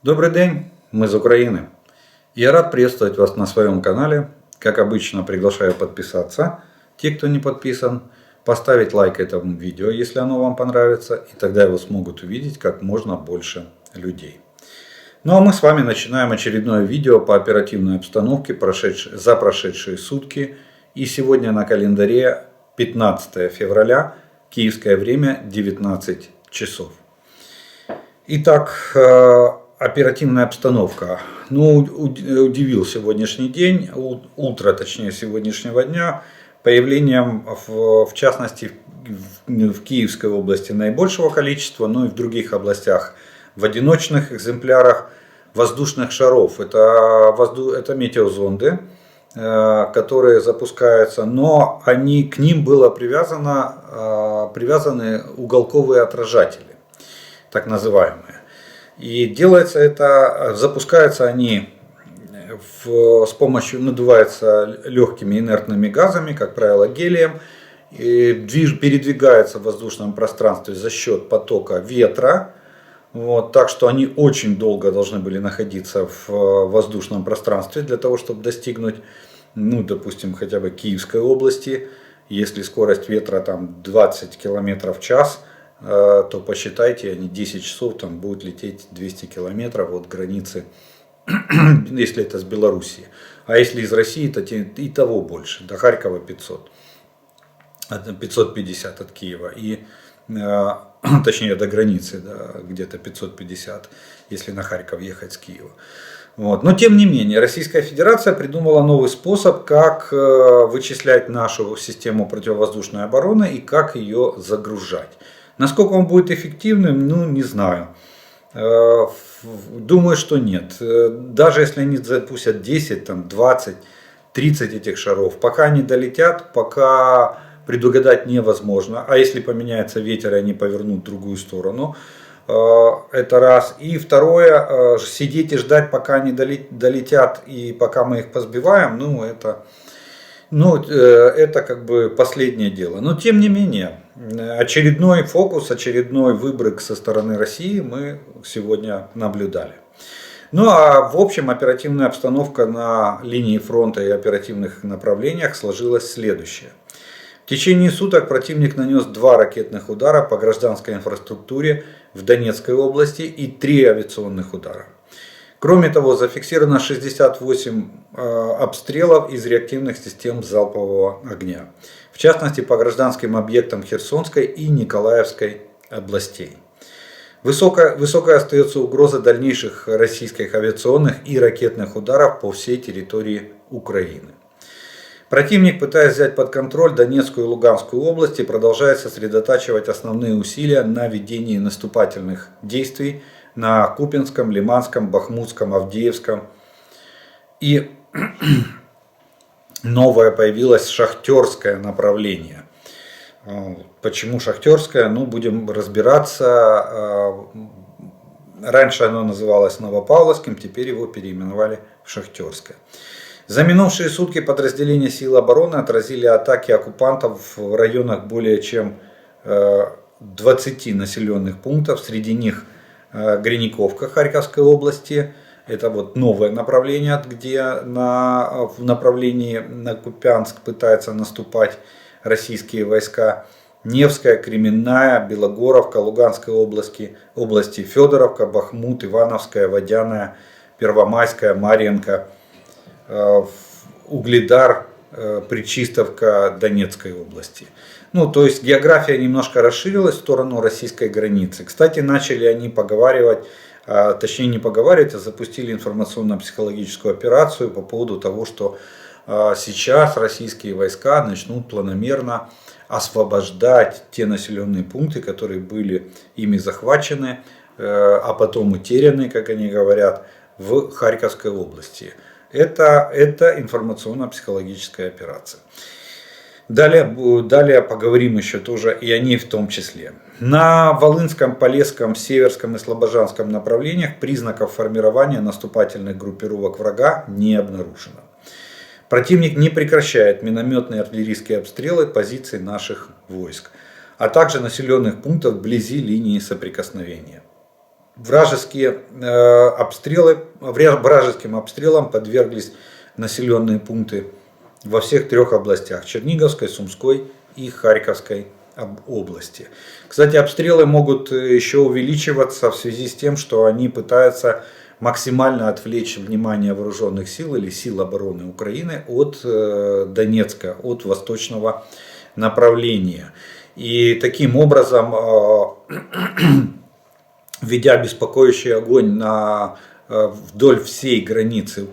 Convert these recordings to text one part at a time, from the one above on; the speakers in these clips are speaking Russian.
Добрый день, мы из Украины. Я рад приветствовать вас на своем канале. Как обычно, приглашаю подписаться, те, кто не подписан, поставить лайк этому видео, если оно вам понравится, и тогда его смогут увидеть как можно больше людей. Ну а мы с вами начинаем очередное видео по оперативной обстановке за прошедшие сутки. И сегодня на календаре 15 февраля, киевское время, 19 часов. Итак, оперативная обстановка. Удивил сегодняшний день, утро точнее сегодняшнего дня, появлением в частности в Киевской области наибольшего количества, но и в других областях в одиночных экземплярах воздушных шаров. Это метеозонды, которые запускаются, но к ним было привязаны уголковые отражатели, так называемые. И запускаются они с помощью, надуваются легкими инертными газами, как правило гелием, и передвигаются в воздушном пространстве за счет потока ветра. Так что они очень долго должны были находиться в воздушном пространстве для того, чтобы достигнуть, допустим, хотя бы Киевской области. Если скорость ветра там 20 км в час, то посчитайте, они 10 часов там будут лететь 200 километров от границы, если это с Белоруссией. А если из России, то и того больше, до Харькова 550 от Киева. Точнее до границы, где-то 550, если на Харьков ехать с Киева. Но тем не менее, Российская Федерация придумала новый способ, как вычислять нашу систему противовоздушной обороны и как ее загружать. Насколько он будет эффективным, не знаю. Думаю, что нет. Даже если они запустят 10, 20, 30 этих шаров, пока они долетят, пока предугадать невозможно. А если поменяется ветер и они повернут в другую сторону, это раз. И второе, сидеть и ждать, пока они долетят и пока мы их позбиваем, это как бы последнее дело. Но тем не менее, очередной фокус, очередной выброс со стороны России мы сегодня наблюдали. А в общем оперативная обстановка на линии фронта и оперативных направлениях сложилась следующая. В течение суток противник нанес 2 ракетных удара по гражданской инфраструктуре в Донецкой области и 3 авиационных удара. Кроме того, зафиксировано 68 обстрелов из реактивных систем залпового огня. В частности, по гражданским объектам Херсонской и Николаевской областей. Высокой остается угроза дальнейших российских авиационных и ракетных ударов по всей территории Украины. Противник, пытаясь взять под контроль Донецкую и Луганскую области, продолжает сосредотачивать основные усилия на ведении наступательных действий на Купянском, Лиманском, Бахмутском, Авдеевском. И новое появилось шахтерское направление. Почему шахтерское? Будем разбираться. Раньше оно называлось Новопавловским, теперь его переименовали в шахтерское. За минувшие сутки подразделения сил обороны отразили атаки оккупантов в районах более чем 20 населенных пунктов. Среди них Гринниковка Харьковской области. Это новое направление, где в направлении на Купянск пытаются наступать российские войска. Невская, Кременная, Белогоровка Луганской области, Федоровка, Бахмут, Ивановская, Водяная, Первомайская, Марьинка, Угледар, Причистовка Донецкой области. То есть география немножко расширилась в сторону российской границы. Кстати, начали они поговаривать, точнее не поговаривать, а запустили информационно-психологическую операцию по поводу того, что сейчас российские войска начнут планомерно освобождать те населенные пункты, которые были ими захвачены, а потом утеряны, как они говорят, в Харьковской области. Это информационно-психологическая операция. Далее поговорим еще тоже и о ней в том числе. На Волынском, Полесском, Северском и Слобожанском направлениях признаков формирования наступательных группировок врага не обнаружено. Противник не прекращает минометные и артиллерийские обстрелы позиций наших войск, а также населенных пунктов вблизи линии соприкосновения. вражеским обстрелам подверглись населенные пункты во всех трех областях: Черниговской, Сумской и Харьковской области. Кстати, обстрелы могут еще увеличиваться в связи с тем, что они пытаются максимально отвлечь внимание вооруженных сил или сил обороны Украины от Донецка, от восточного направления. И таким образом, ведя беспокоящий огонь вдоль всей границы,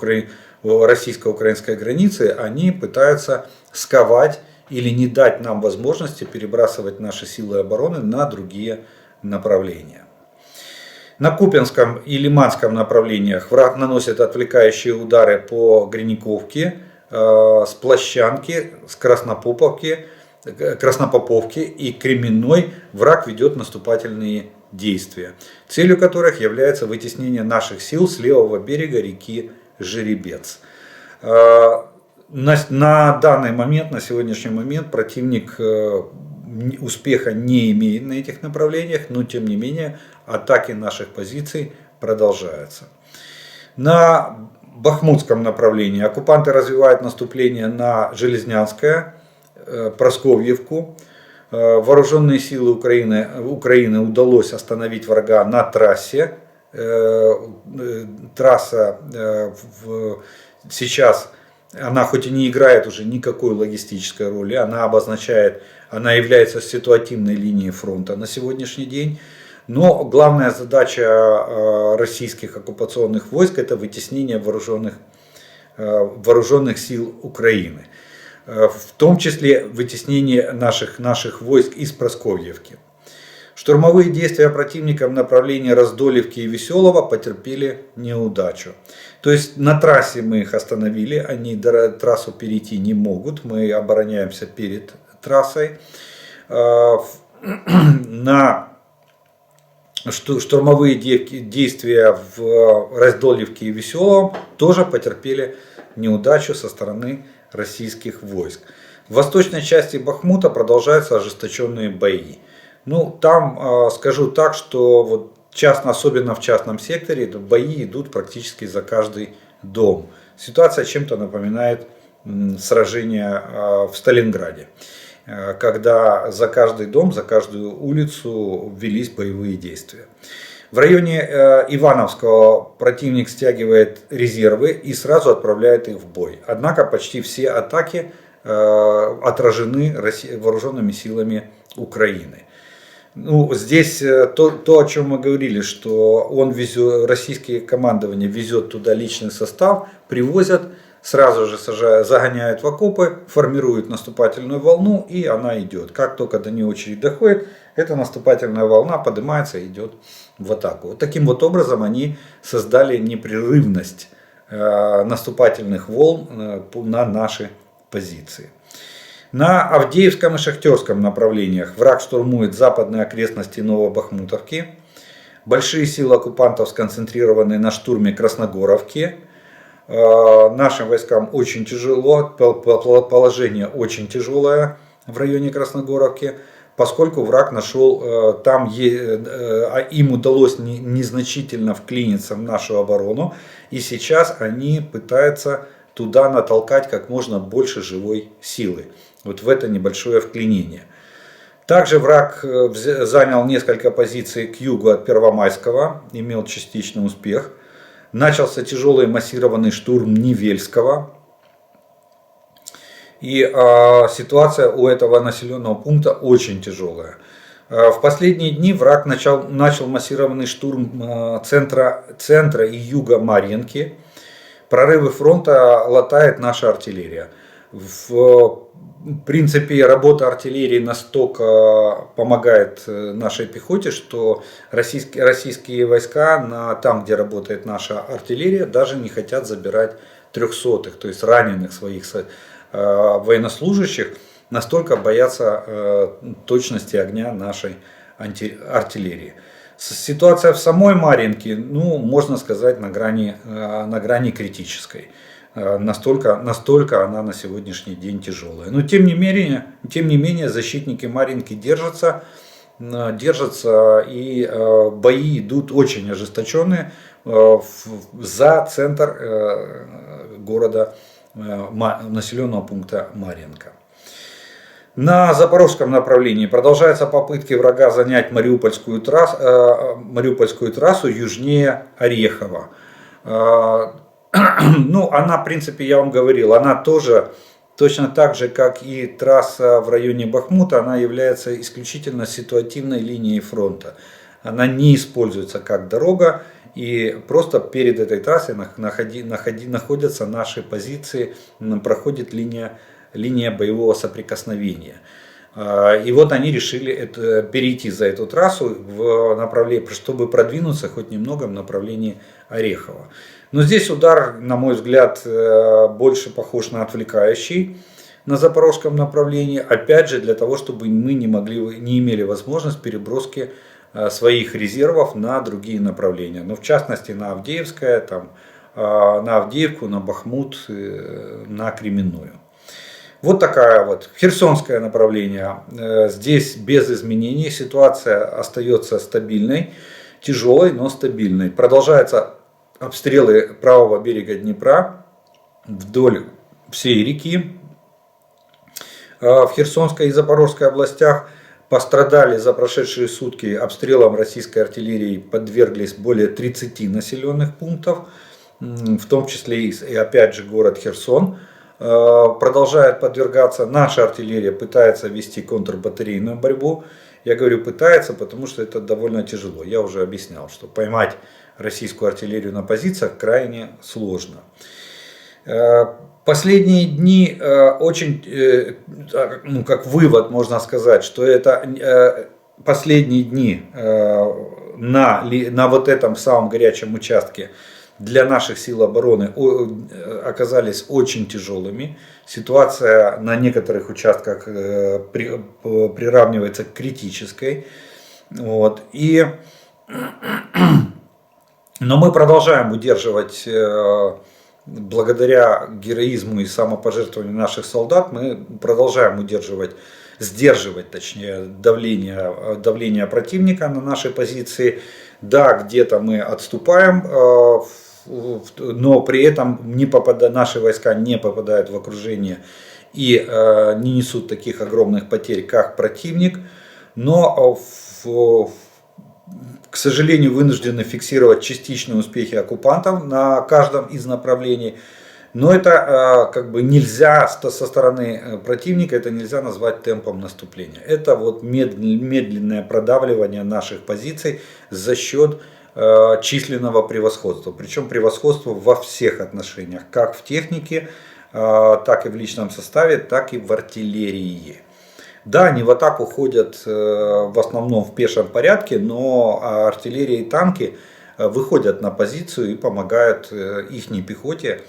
российско-украинской границы, они пытаются сковать или не дать нам возможности перебрасывать наши силы обороны на другие направления. На Купянском и Лиманском направлениях враг наносит отвлекающие удары по Гринниковке, с Площанки, с Краснопоповки и Кременной враг ведет наступательные действия, целью которых является вытеснение наших сил с левого берега реки Жеребец. На данный момент, на сегодняшний момент противник успеха не имеет на этих направлениях, но тем не менее атаки наших позиций продолжаются. На Бахмутском направлении оккупанты развивают наступление на Железнянское, Просковьевку. Вооруженные силы Украины удалось остановить врага на трассе. Трасса сейчас, она хоть и не играет уже никакой логистической роли, она является ситуативной линией фронта на сегодняшний день. Но главная задача российских оккупационных войск — это вытеснение вооруженных сил Украины. В том числе вытеснение наших войск из Просковьевки. Штурмовые действия противника в направлении Раздолевки и Веселого потерпели неудачу. То есть на трассе мы их остановили, они трассу перейти не могут, мы обороняемся перед трассой. На штурмовые действия в Раздолевке и Веселом тоже потерпели неудачу со стороны российских войск. В восточной части Бахмута продолжаются ожесточенные бои. Там скажу так, что особенно в частном секторе бои идут практически за каждый дом. Ситуация чем-то напоминает сражение в Сталинграде, когда за каждый дом, за каждую улицу велись боевые действия. В районе Ивановского противник стягивает резервы и сразу отправляет их в бой. Однако почти все атаки отражены вооруженными силами Украины. Здесь то, о чем мы говорили, что российское командование везет туда личный состав, привозят, сразу же загоняют в окопы, формируют наступательную волну, и она идет. Как только до нее очередь доходит, эта наступательная волна поднимается и идет в атаку. Таким образом они создали непрерывность наступательных волн на наши позиции. На Авдеевском и Шахтерском направлениях враг штурмует западные окрестности Новобахмутовки. Большие силы оккупантов сконцентрированы на штурме Красногоровки. Нашим войскам очень тяжело, положение очень тяжелое в районе Красногоровки, поскольку враг нашел, им удалось незначительно вклиниться в нашу оборону, и сейчас они пытаются туда натолкать как можно больше живой силы. В это небольшое вклинение. Также враг занял несколько позиций к югу от Первомайского, имел частичный успех. Начался тяжелый массированный штурм Невельского. И ситуация у этого населенного пункта очень тяжелая. В последние дни враг начал массированный штурм центра и юга Марьинки. Прорывы фронта латает наша артиллерия. В принципе, работа артиллерии настолько помогает нашей пехоте, что российские войска там, где работает наша артиллерия, даже не хотят забирать 300-х, то есть раненых своих военнослужащих, настолько боятся точности огня нашей артиллерии. Ситуация в самой Марьинке, можно сказать, на грани критической. Настолько она на сегодняшний день тяжелая. Но тем не менее защитники Марьинки держатся. держатся, и бои идут очень ожесточенные за центр города, населенного пункта Марьинка. На запорожском направлении продолжаются попытки врага занять Мариупольскую трассу южнее Орехова. Ну, она, в принципе, я вам говорил, она тоже, точно так же, как и трасса в районе Бахмута, она является исключительно ситуативной линией фронта. Она не используется как дорога, и просто перед этой трассой находятся наши позиции, проходит линия боевого соприкосновения. И вот они решили перейти за эту трассу в направлении, чтобы продвинуться хоть немного в направлении Орехова. Но здесь удар, на мой взгляд, больше похож на отвлекающий на запорожском направлении. Опять же, для того, чтобы мы не имели возможность переброски своих резервов на другие направления. Но в частности на Авдеевское, на Авдеевку, на Бахмут, на Кременную. Вот такая вот. Херсонское направление. Здесь без изменений. Ситуация остается стабильной. Тяжелой, но стабильной. Продолжаются обстрелы правого берега Днепра вдоль всей реки. В Херсонской и Запорожской областях пострадали за прошедшие сутки обстрелом российской артиллерии, подверглись более 30 населенных пунктов, в том числе и опять же город Херсон. Продолжает подвергаться, наша артиллерия пытается вести контрбатарейную борьбу. Я говорю пытается, потому что это довольно тяжело. Я уже объяснял, что поймать российскую артиллерию на позициях крайне сложно. Последние дни очень, как вывод можно сказать, что это последние дни на вот этом самом горячем участке для наших сил обороны оказались очень тяжелыми. Ситуация на некоторых участках приравнивается к критической. Вот. Но мы продолжаем удерживать, благодаря героизму и самопожертвованию наших солдат, мы продолжаем сдерживать точнее, давление противника на наши позиции. Да, где-то мы отступаем, но при этом наши войска не попадают в окружение и не несут таких огромных потерь, как противник. Но, к сожалению, вынуждены фиксировать частичные успехи оккупантов на каждом из направлений. Но это нельзя со стороны противника, это нельзя назвать темпом наступления. Это вот медленное продавливание наших позиций за счет численного превосходства. Причем превосходство во всех отношениях, как в технике, так и в личном составе, так и в артиллерии. Да, они в атаку ходят в основном в пешем порядке, но артиллерия и танки выходят на позицию и помогают ихней пехоте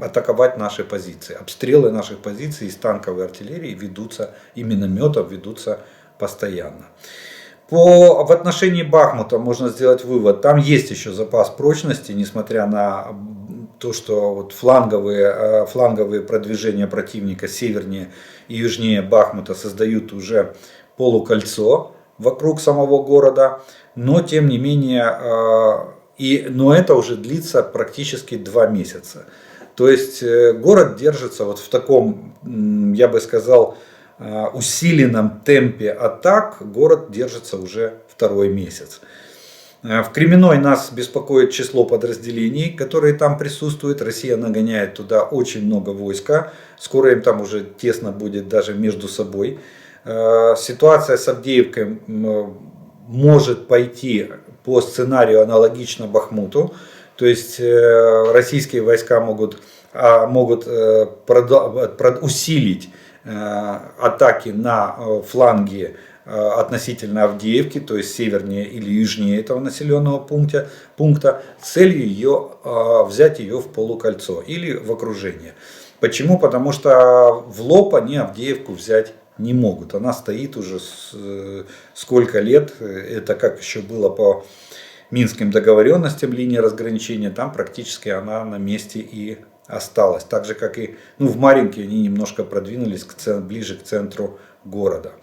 атаковать наши позиции. Обстрелы наших позиций из танковой артиллерии ведутся, и минометов ведутся постоянно. В отношении Бахмута можно сделать вывод, там есть еще запас прочности, несмотря на то, что вот фланговые продвижения противника севернее и южнее Бахмута создают уже полукольцо вокруг самого города, но тем не менее, но это уже длится практически 2 месяца. То есть город держится вот в таком, я бы сказал, усиленном темпе атак, город держится уже 2-й месяц. В Кременной нас беспокоит число подразделений, которые там присутствуют. Россия нагоняет туда очень много войска. Скоро им там уже тесно будет даже между собой. Ситуация с Авдеевкой может пойти по сценарию аналогично Бахмуту. То есть российские войска могут усилить атаки на фланге относительно Авдеевки, то есть севернее или южнее этого населенного пункта, с целью взять ее в полукольцо или в окружение. Почему? Потому что в лоб они Авдеевку взять не могут. Она стоит уже сколько лет, это как еще было по Минским договоренностям, линии разграничения, там практически она на месте и осталась. Так же как и в Марьинке они немножко продвинулись ближе к центру города.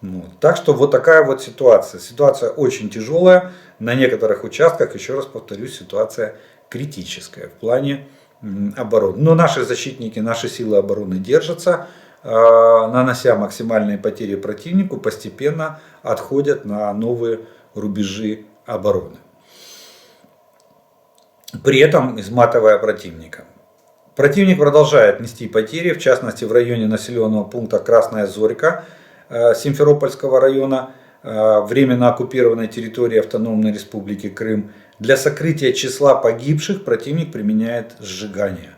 Вот. Так что вот такая вот ситуация. Ситуация очень тяжелая. На некоторых участках, еще раз повторюсь, ситуация критическая в плане обороны. Но наши защитники, наши силы обороны держатся, нанося максимальные потери противнику, постепенно отходят на новые рубежи обороны. При этом изматывая противника. Противник продолжает нести потери, в частности в районе населенного пункта Красная Зорька Симферопольского района, временно оккупированной территории Автономной Республики Крым. Для сокрытия числа погибших противник применяет сжигание.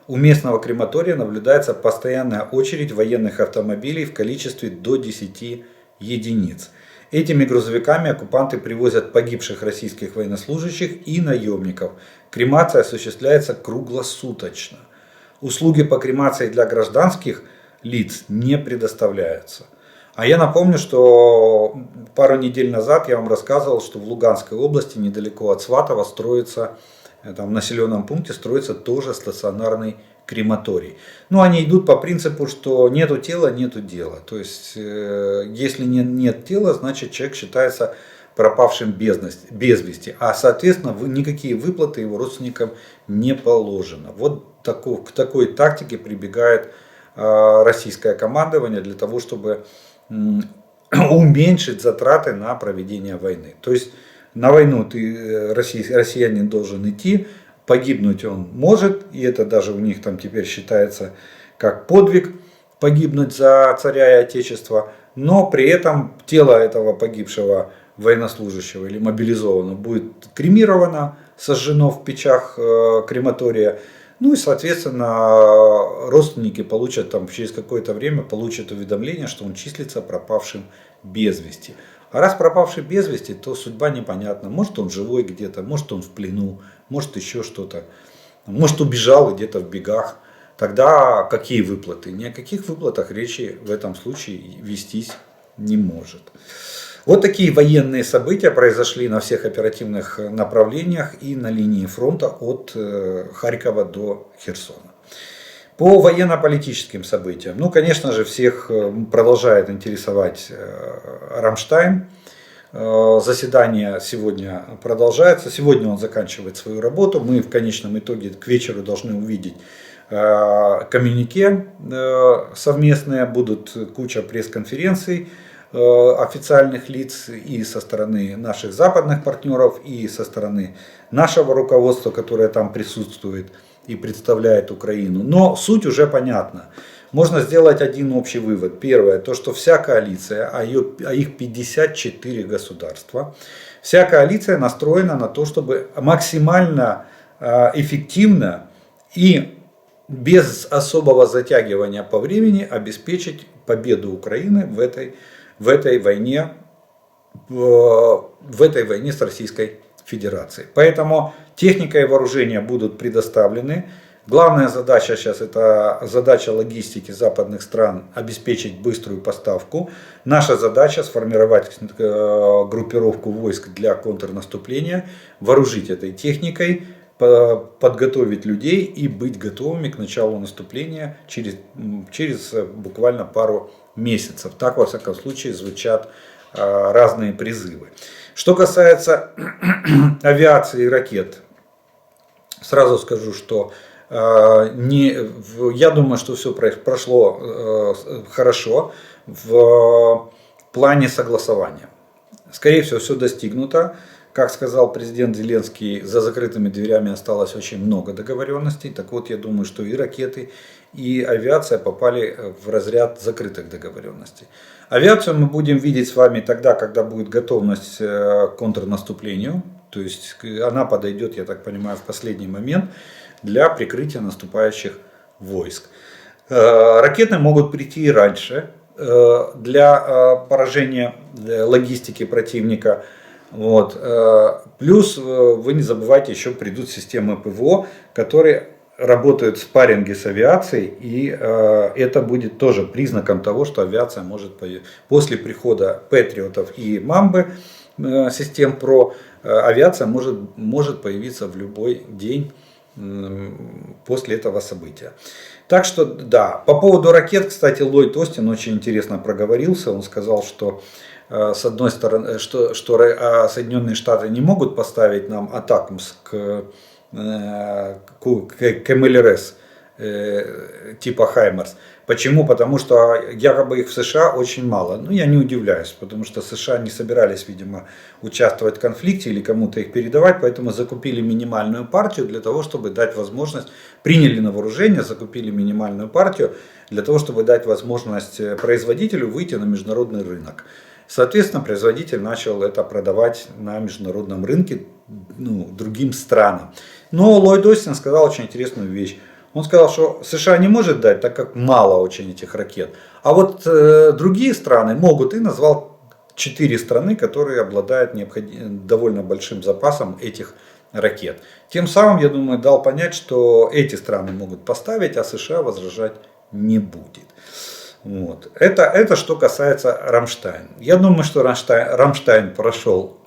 У местного крематория наблюдается постоянная очередь военных автомобилей в количестве до 10 единиц. Этими грузовиками оккупанты привозят погибших российских военнослужащих и наемников. Кремация осуществляется круглосуточно. Услуги по кремации для гражданских лиц не предоставляются. А я напомню, что пару недель назад я вам рассказывал, что в Луганской области, недалеко от Сватова, строится, там, в населенном пункте строится тоже стационарный крематорий. Но они идут по принципу, что нету тела, нету дела. То есть, если нет тела, значит человек считается пропавшим без вести. А соответственно, никакие выплаты его родственникам не положено. Вот к такой тактике прибегает российское командование для того, чтобы уменьшить затраты на проведение войны. То есть на войну россиянин должен идти, погибнуть он может, и это даже у них там теперь считается как подвиг погибнуть за царя и отечество, но при этом тело этого погибшего военнослужащего или мобилизованного будет кремировано, сожжено в печах крематория. Ну и, соответственно, родственники получат там через какое-то время получат уведомление, что он числится пропавшим без вести. А раз пропавший без вести, то судьба непонятна. Может он живой где-то, может он в плену, может еще что-то. Может убежал где-то в бегах. Тогда какие выплаты? Ни о каких выплатах речи в этом случае вестись не может. Вот такие военные события произошли на всех оперативных направлениях и на линии фронта от Харькова до Херсона. По военно-политическим событиям, ну, конечно же, всех продолжает интересовать Рамштайн. Заседание сегодня продолжается. Сегодня он заканчивает свою работу. Мы в конечном итоге к вечеру должны увидеть коммюнике совместные. Будут куча пресс-конференций официальных лиц и со стороны наших западных партнеров, и со стороны нашего руководства, которое там присутствует и представляет Украину. Но суть уже понятна. Можно сделать один общий вывод. Первое, то что вся коалиция, а их 54 государства, вся коалиция настроена на то, чтобы максимально эффективно и без особого затягивания по времени обеспечить победу Украины в этой войне с Российской Федерацией. Поэтому техника и вооружение будут предоставлены. Главная задача сейчас это задача логистики западных стран, обеспечить быструю поставку. Наша задача сформировать группировку войск для контрнаступления, вооружить этой техникой, подготовить людей и быть готовыми к началу наступления через буквально пару месяцев. Так, во всяком случае, звучат разные призывы. Что касается авиации и ракет, сразу скажу, что я думаю, что все прошло хорошо в плане согласования. Скорее всего, все достигнуто. Как сказал президент Зеленский, за закрытыми дверями осталось очень много договоренностей. Так вот, я думаю, что и ракеты, и авиация попали в разряд закрытых договоренностей. Авиацию мы будем видеть с вами тогда, когда будет готовность к контрнаступлению. То есть она подойдет, я так понимаю, в последний момент для прикрытия наступающих войск. Ракеты могут прийти и раньше для поражения логистики противника. Вот. Плюс вы не забывайте, еще придут системы ПВО, которые работают в спарринге с авиацией, и это будет тоже признаком того, что авиация может после прихода Патриотов и Мамбы систем ПРО, авиация может появиться в любой день после этого события. Так что да, по поводу ракет, кстати, Ллойд Остин очень интересно проговорился. Он сказал, что с одной стороны, что Соединенные Штаты не могут поставить нам атакмс к МЛРС типа Хаймерс. Почему? Потому что якобы их в США очень мало. Ну, я не удивляюсь, потому что США не собирались, видимо, участвовать в конфликте или кому-то их передавать, поэтому закупили минимальную партию для того, чтобы дать возможность, приняли на вооружение, закупили минимальную партию для того, чтобы дать возможность производителю выйти на международный рынок. Соответственно, производитель начал это продавать на международном рынке другим странам. Но Ллойд Остин сказал очень интересную вещь. Он сказал, что США не может дать, так как мало очень этих ракет. А вот другие страны могут, и назвал 4 страны, которые обладают довольно большим запасом этих ракет. Тем самым, я думаю, дал понять, что эти страны могут поставить, а США возражать не будет. Вот. Это что касается Рамштайн. Я думаю, что Рамштайн прошел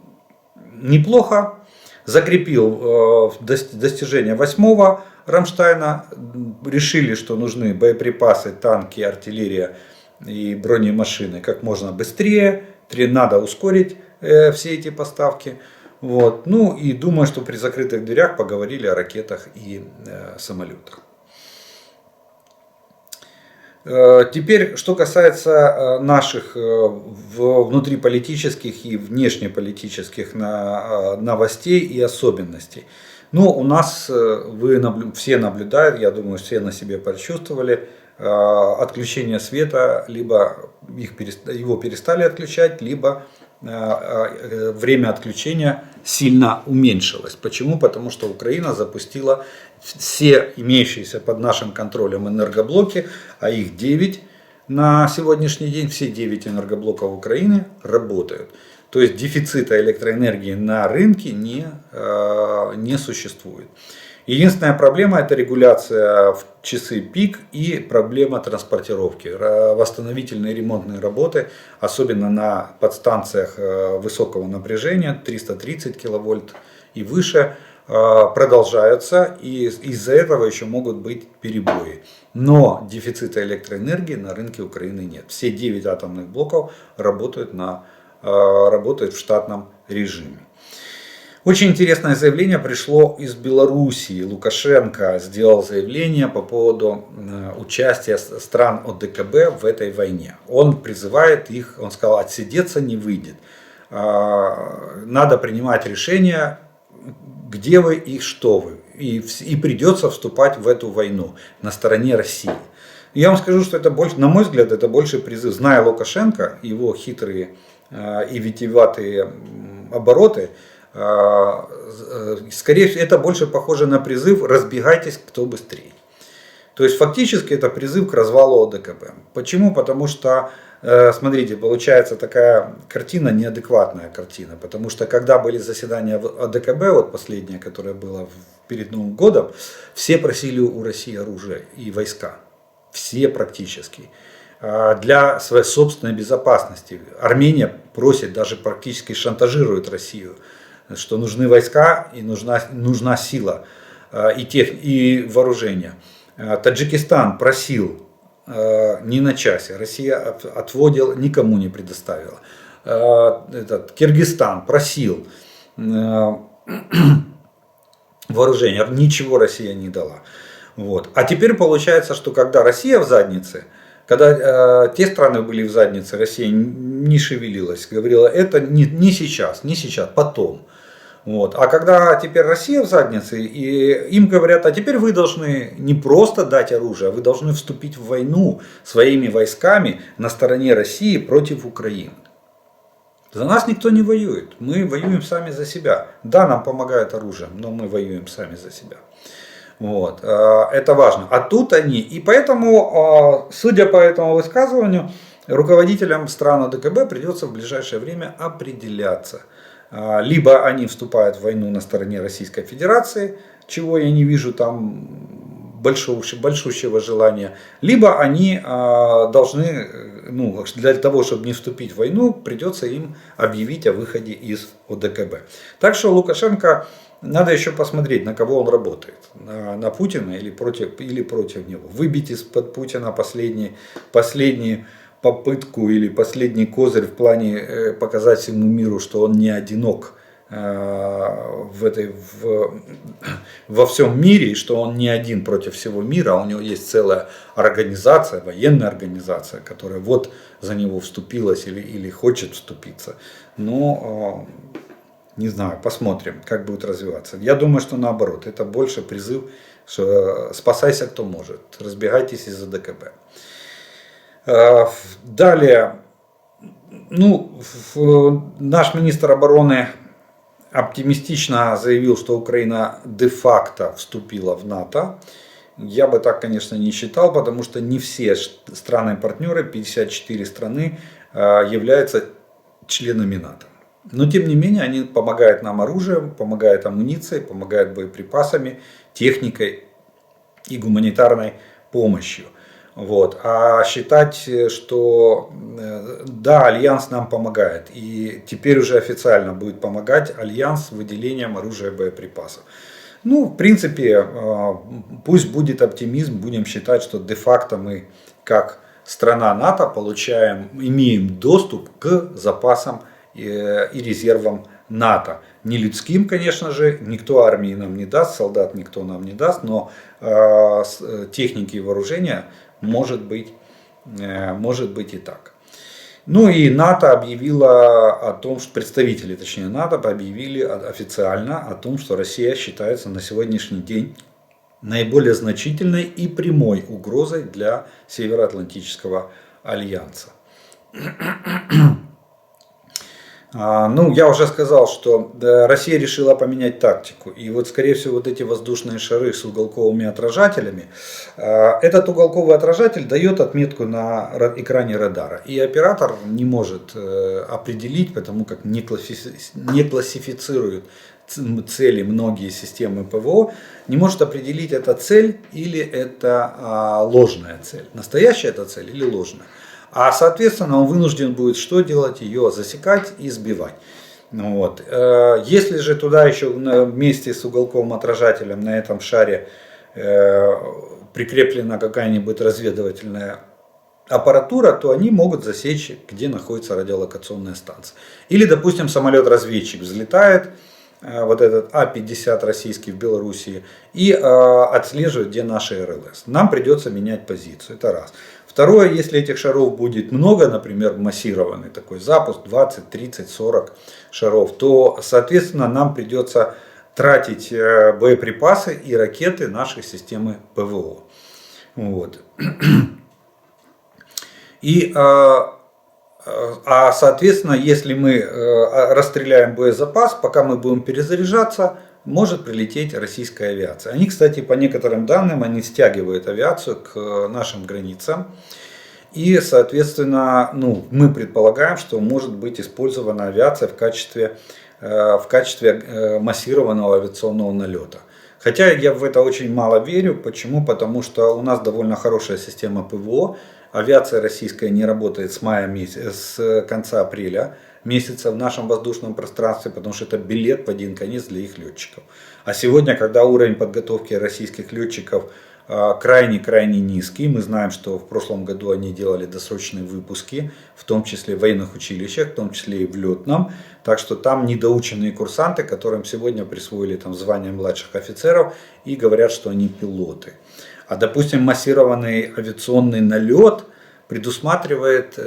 неплохо, закрепил достижения 8-го Рамштайна, решили, что нужны боеприпасы, танки, артиллерия и бронемашины как можно быстрее, надо ускорить все эти поставки. Вот. Ну и думаю, что при закрытых дверях поговорили о ракетах и самолетах. Теперь, что касается наших внутриполитических и внешнеполитических новостей и особенностей. Ну, у нас, все наблюдают, я думаю, все на себе почувствовали, отключение света, либо его перестали отключать, либо время отключения сильно уменьшилось. Почему? Потому что Украина запустила все имеющиеся под нашим контролем энергоблоки, а их 9 на сегодняшний день, все 9 энергоблоков Украины работают. То есть дефицита электроэнергии на рынке не существует. Единственная проблема — это регуляция в часы пик и проблема транспортировки. Восстановительные ремонтные работы, особенно на подстанциях высокого напряжения, 330 киловольт и выше, продолжаются, и из-за этого еще могут быть перебои. Но дефицита электроэнергии на рынке Украины нет. Все 9 атомных блоков работают в штатном режиме. Очень интересное заявление пришло из Белоруссии. Лукашенко сделал заявление по поводу участия стран ОДКБ в этой войне. Он призывает их, он сказал, отсидеться не выйдет. Надо принимать решение, где вы и что вы. И придется вступать в эту войну на стороне России. Я вам скажу, что это больше, на мой взгляд, это больше призыв. Зная Лукашенко, его хитрые и витиеватые обороты, скорее всего, это больше похоже на призыв «разбегайтесь, кто быстрее». То есть фактически это призыв к развалу ОДКБ. Почему? Потому что, смотрите, получается такая картина, неадекватная картина. Потому что когда были заседания ОДКБ, вот последнее, которое было перед Новым годом, все просили у России оружие и войска. Все практически. Для своей собственной безопасности. Армения просит, даже практически шантажирует Россию, что нужны войска и нужна сила и вооружение. Таджикистан просил не на часе, Россия отводила, никому не предоставила. Киргизстан просил вооружение, ничего Россия не дала. Вот. А теперь получается, что когда Россия в заднице, когда те страны были в заднице, Россия не шевелилась, говорила, это не сейчас, потом. Вот. А когда теперь Россия в заднице, и им говорят, а теперь вы должны не просто дать оружие, а вы должны вступить в войну своими войсками на стороне России против Украины. За нас никто не воюет, мы воюем сами за себя. Да, нам помогает оружием, но мы воюем сами за себя. Вот. Это важно. А тут они. И поэтому, судя по этому высказыванию, руководителям стран ОДКБ придется в ближайшее время определяться. Либо они вступают в войну на стороне Российской Федерации, чего я не вижу там большущего желания, либо они должны, ну, для того, чтобы не вступить в войну, придется им объявить о выходе из ОДКБ. Так что Лукашенко, надо еще посмотреть, на кого он работает. На Путина или против него. Выбить из-под Путина последнюю попытку или последний козырь в плане показать всему миру, что он не одинок во всем мире, и что он не один против всего мира, а у него есть целая организация, военная организация, которая вот за него вступилась или хочет вступиться. Но не знаю, посмотрим, как будет развиваться. Я думаю, что наоборот, это больше призыв, что спасайся кто может, разбегайтесь из ОДКБ. Далее, ну, наш министр обороны оптимистично заявил, что Украина де-факто вступила в НАТО. Я бы так, конечно, не считал, потому что не все страны-партнеры, 54 страны, являются членами НАТО. Но тем не менее они помогают нам оружием, помогают амуницией, помогают боеприпасами, техникой и гуманитарной помощью. Вот. А считать, что да, Альянс нам помогает, и теперь уже официально будет помогать Альянс выделением оружия и боеприпасов. Ну, в принципе, пусть будет оптимизм, будем считать, что де-факто мы, как страна НАТО, имеем доступ к запасам и резервам НАТО. Не людским, конечно же, никто армии нам не даст, солдат никто нам не даст, но техники и вооружения может быть и так. Ну и НАТО объявила о том, что представители, точнее НАТО, объявили официально о том, что Россия считается на сегодняшний день наиболее значительной и прямой угрозой для Североатлантического альянса. Ну, я уже сказал, что Россия решила поменять тактику. И вот, скорее всего, вот эти воздушные шары с уголковыми отражателями, этот уголковый отражатель дает отметку на экране радара. И оператор не может определить, потому как не классифицирует цели многие системы ПВО, не может определить, это цель или это ложная цель. Настоящая это цель или ложная. А соответственно он вынужден будет что делать? Ее засекать и сбивать. Вот. Если же туда еще вместе с уголковым отражателем на этом шаре прикреплена какая-нибудь разведывательная аппаратура, то они могут засечь, где находится радиолокационная станция. Или, допустим, самолет-разведчик взлетает, вот этот А-50 российский в Белоруссии, и отслеживает, где наши РЛС. Нам придется менять позицию, это раз. Второе, если этих шаров будет много, например, массированный такой запуск, 20, 30, 40 шаров, то, соответственно, нам придется тратить боеприпасы и ракеты нашей системы ПВО. Вот. И, соответственно, если мы расстреляем боезапас, пока мы будем перезаряжаться, может прилететь российская авиация. Они, кстати, по некоторым данным, они стягивают авиацию к нашим границам. И, соответственно, мы предполагаем, что может быть использована авиация в качестве массированного авиационного налета. Хотя я в это очень мало верю. Почему? Потому что у нас довольно хорошая система ПВО. Авиация российская не работает с конца апреля месяца в нашем воздушном пространстве, потому что это билет в один конец для их летчиков. А сегодня, когда уровень подготовки российских летчиков крайне низкий, мы знаем, что в прошлом году они делали досрочные выпуски, в том числе в военных училищах, в том числе и в летном, так что там недоученные курсанты, которым сегодня присвоили там звание младших офицеров и говорят, что они пилоты. А допустим, массированный авиационный налет предусматривает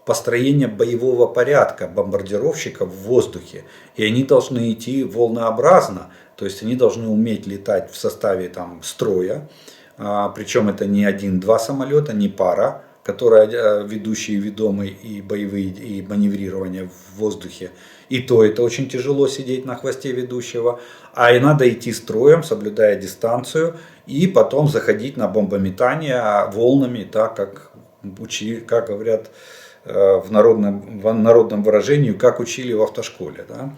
построение боевого порядка бомбардировщиков в воздухе. И они должны идти волнообразно, то есть они должны уметь летать в составе строя. Причем это не один-два самолета, не пара, которые ведущие и ведомые, и боевые, и маневрирование в воздухе. И то это очень тяжело сидеть на хвосте ведущего. А и надо идти строем, соблюдая дистанцию, и потом заходить на бомбометание волнами, так как говорят в народном выражении, как учили в автошколе. Да?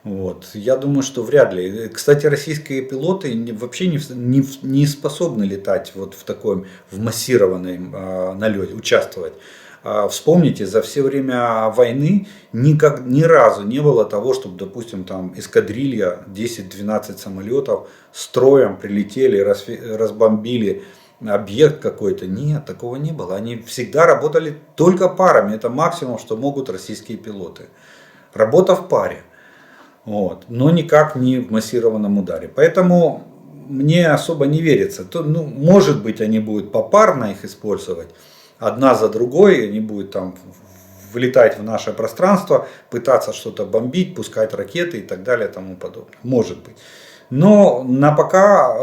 Вот. Я думаю, что вряд ли. Кстати, российские пилоты вообще не способны летать вот в таком в массированном налете, участвовать. Вспомните, за все время войны ни разу не было того, чтобы, допустим, там эскадрилья 10-12 самолетов строем прилетели, разбомбили объект какой-то. Нет, такого не было. Они всегда работали только парами. Это максимум, что могут российские пилоты. Работа в паре. Вот. Но никак не в массированном ударе. Поэтому мне особо не верится. Может быть, они будут попарно их использовать. Одна за другой. Они будут там влетать в наше пространство, пытаться что-то бомбить, пускать ракеты и так далее и тому подобное. Может быть. Но на пока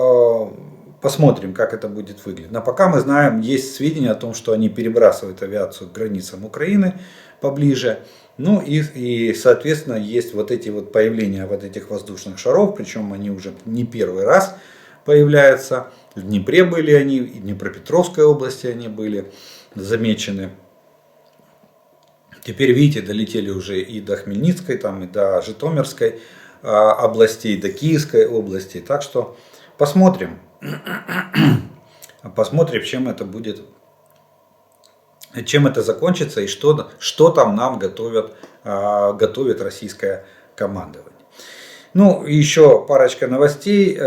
посмотрим, как это будет выглядеть. На пока мы знаем, есть сведения о том, что они перебрасывают авиацию к границам Украины поближе. Ну и соответственно есть вот эти вот появления вот этих воздушных шаров, причем они уже не первый раз появляются. В Днепре были они, и в Днепропетровской области они были замечены. Теперь, видите, долетели уже и до Хмельницкой, там, и до Житомирской областей, до Киевской области. Так что посмотрим, чем это будет. Чем это закончится и что там нам готовит российское командование. Ну, еще парочка новостей.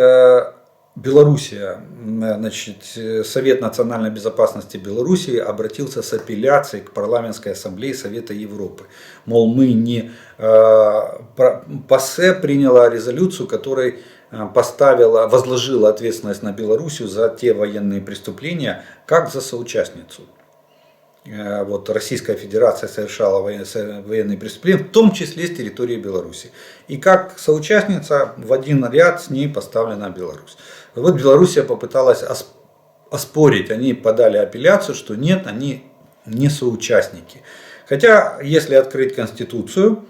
Белоруссия, значит, Совет национальной безопасности Белоруссии обратился с апелляцией к парламентской ассамблее Совета Европы. Мол, ПАСЕ приняла резолюцию, которой возложила ответственность на Белоруссию за те военные преступления, как за соучастницу. Вот Российская Федерация совершала военные преступления, в том числе с территории Беларуси. И как соучастница в один ряд с ней поставлена Беларусь. Вот Белоруссия попыталась оспорить, они подали апелляцию, что нет, они не соучастники. Хотя, если открыть Конституцию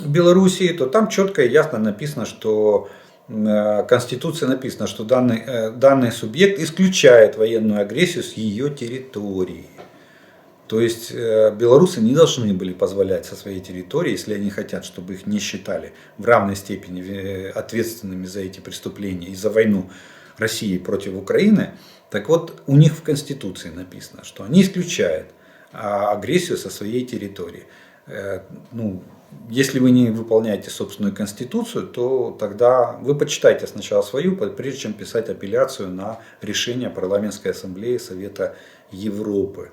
Белоруссии, то там четко и ясно написано, что в Конституции написано, что данный субъект исключает военную агрессию с ее территории. То есть белорусы не должны были позволять со своей территории, если они хотят, чтобы их не считали в равной степени ответственными за эти преступления и за войну России против Украины. Так вот, у них в Конституции написано, что они исключают агрессию со своей территории. Если вы не выполняете собственную Конституцию, то тогда вы почитайте сначала свою, прежде чем писать апелляцию на решение Парламентской ассамблеи Совета Европы.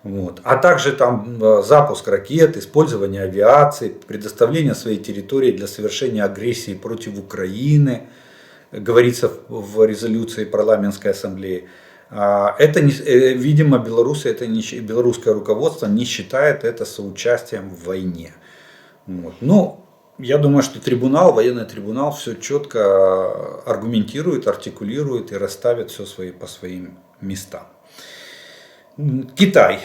Вот. А также там запуск ракет, использование авиации, предоставление своей территории для совершения агрессии против Украины, говорится в резолюции парламентской ассамблеи. Это, видимо, белорусское руководство не считает это соучастием в войне. Вот. Но я думаю, что военный трибунал все четко аргументирует, артикулирует и расставит все по своим местам. Китай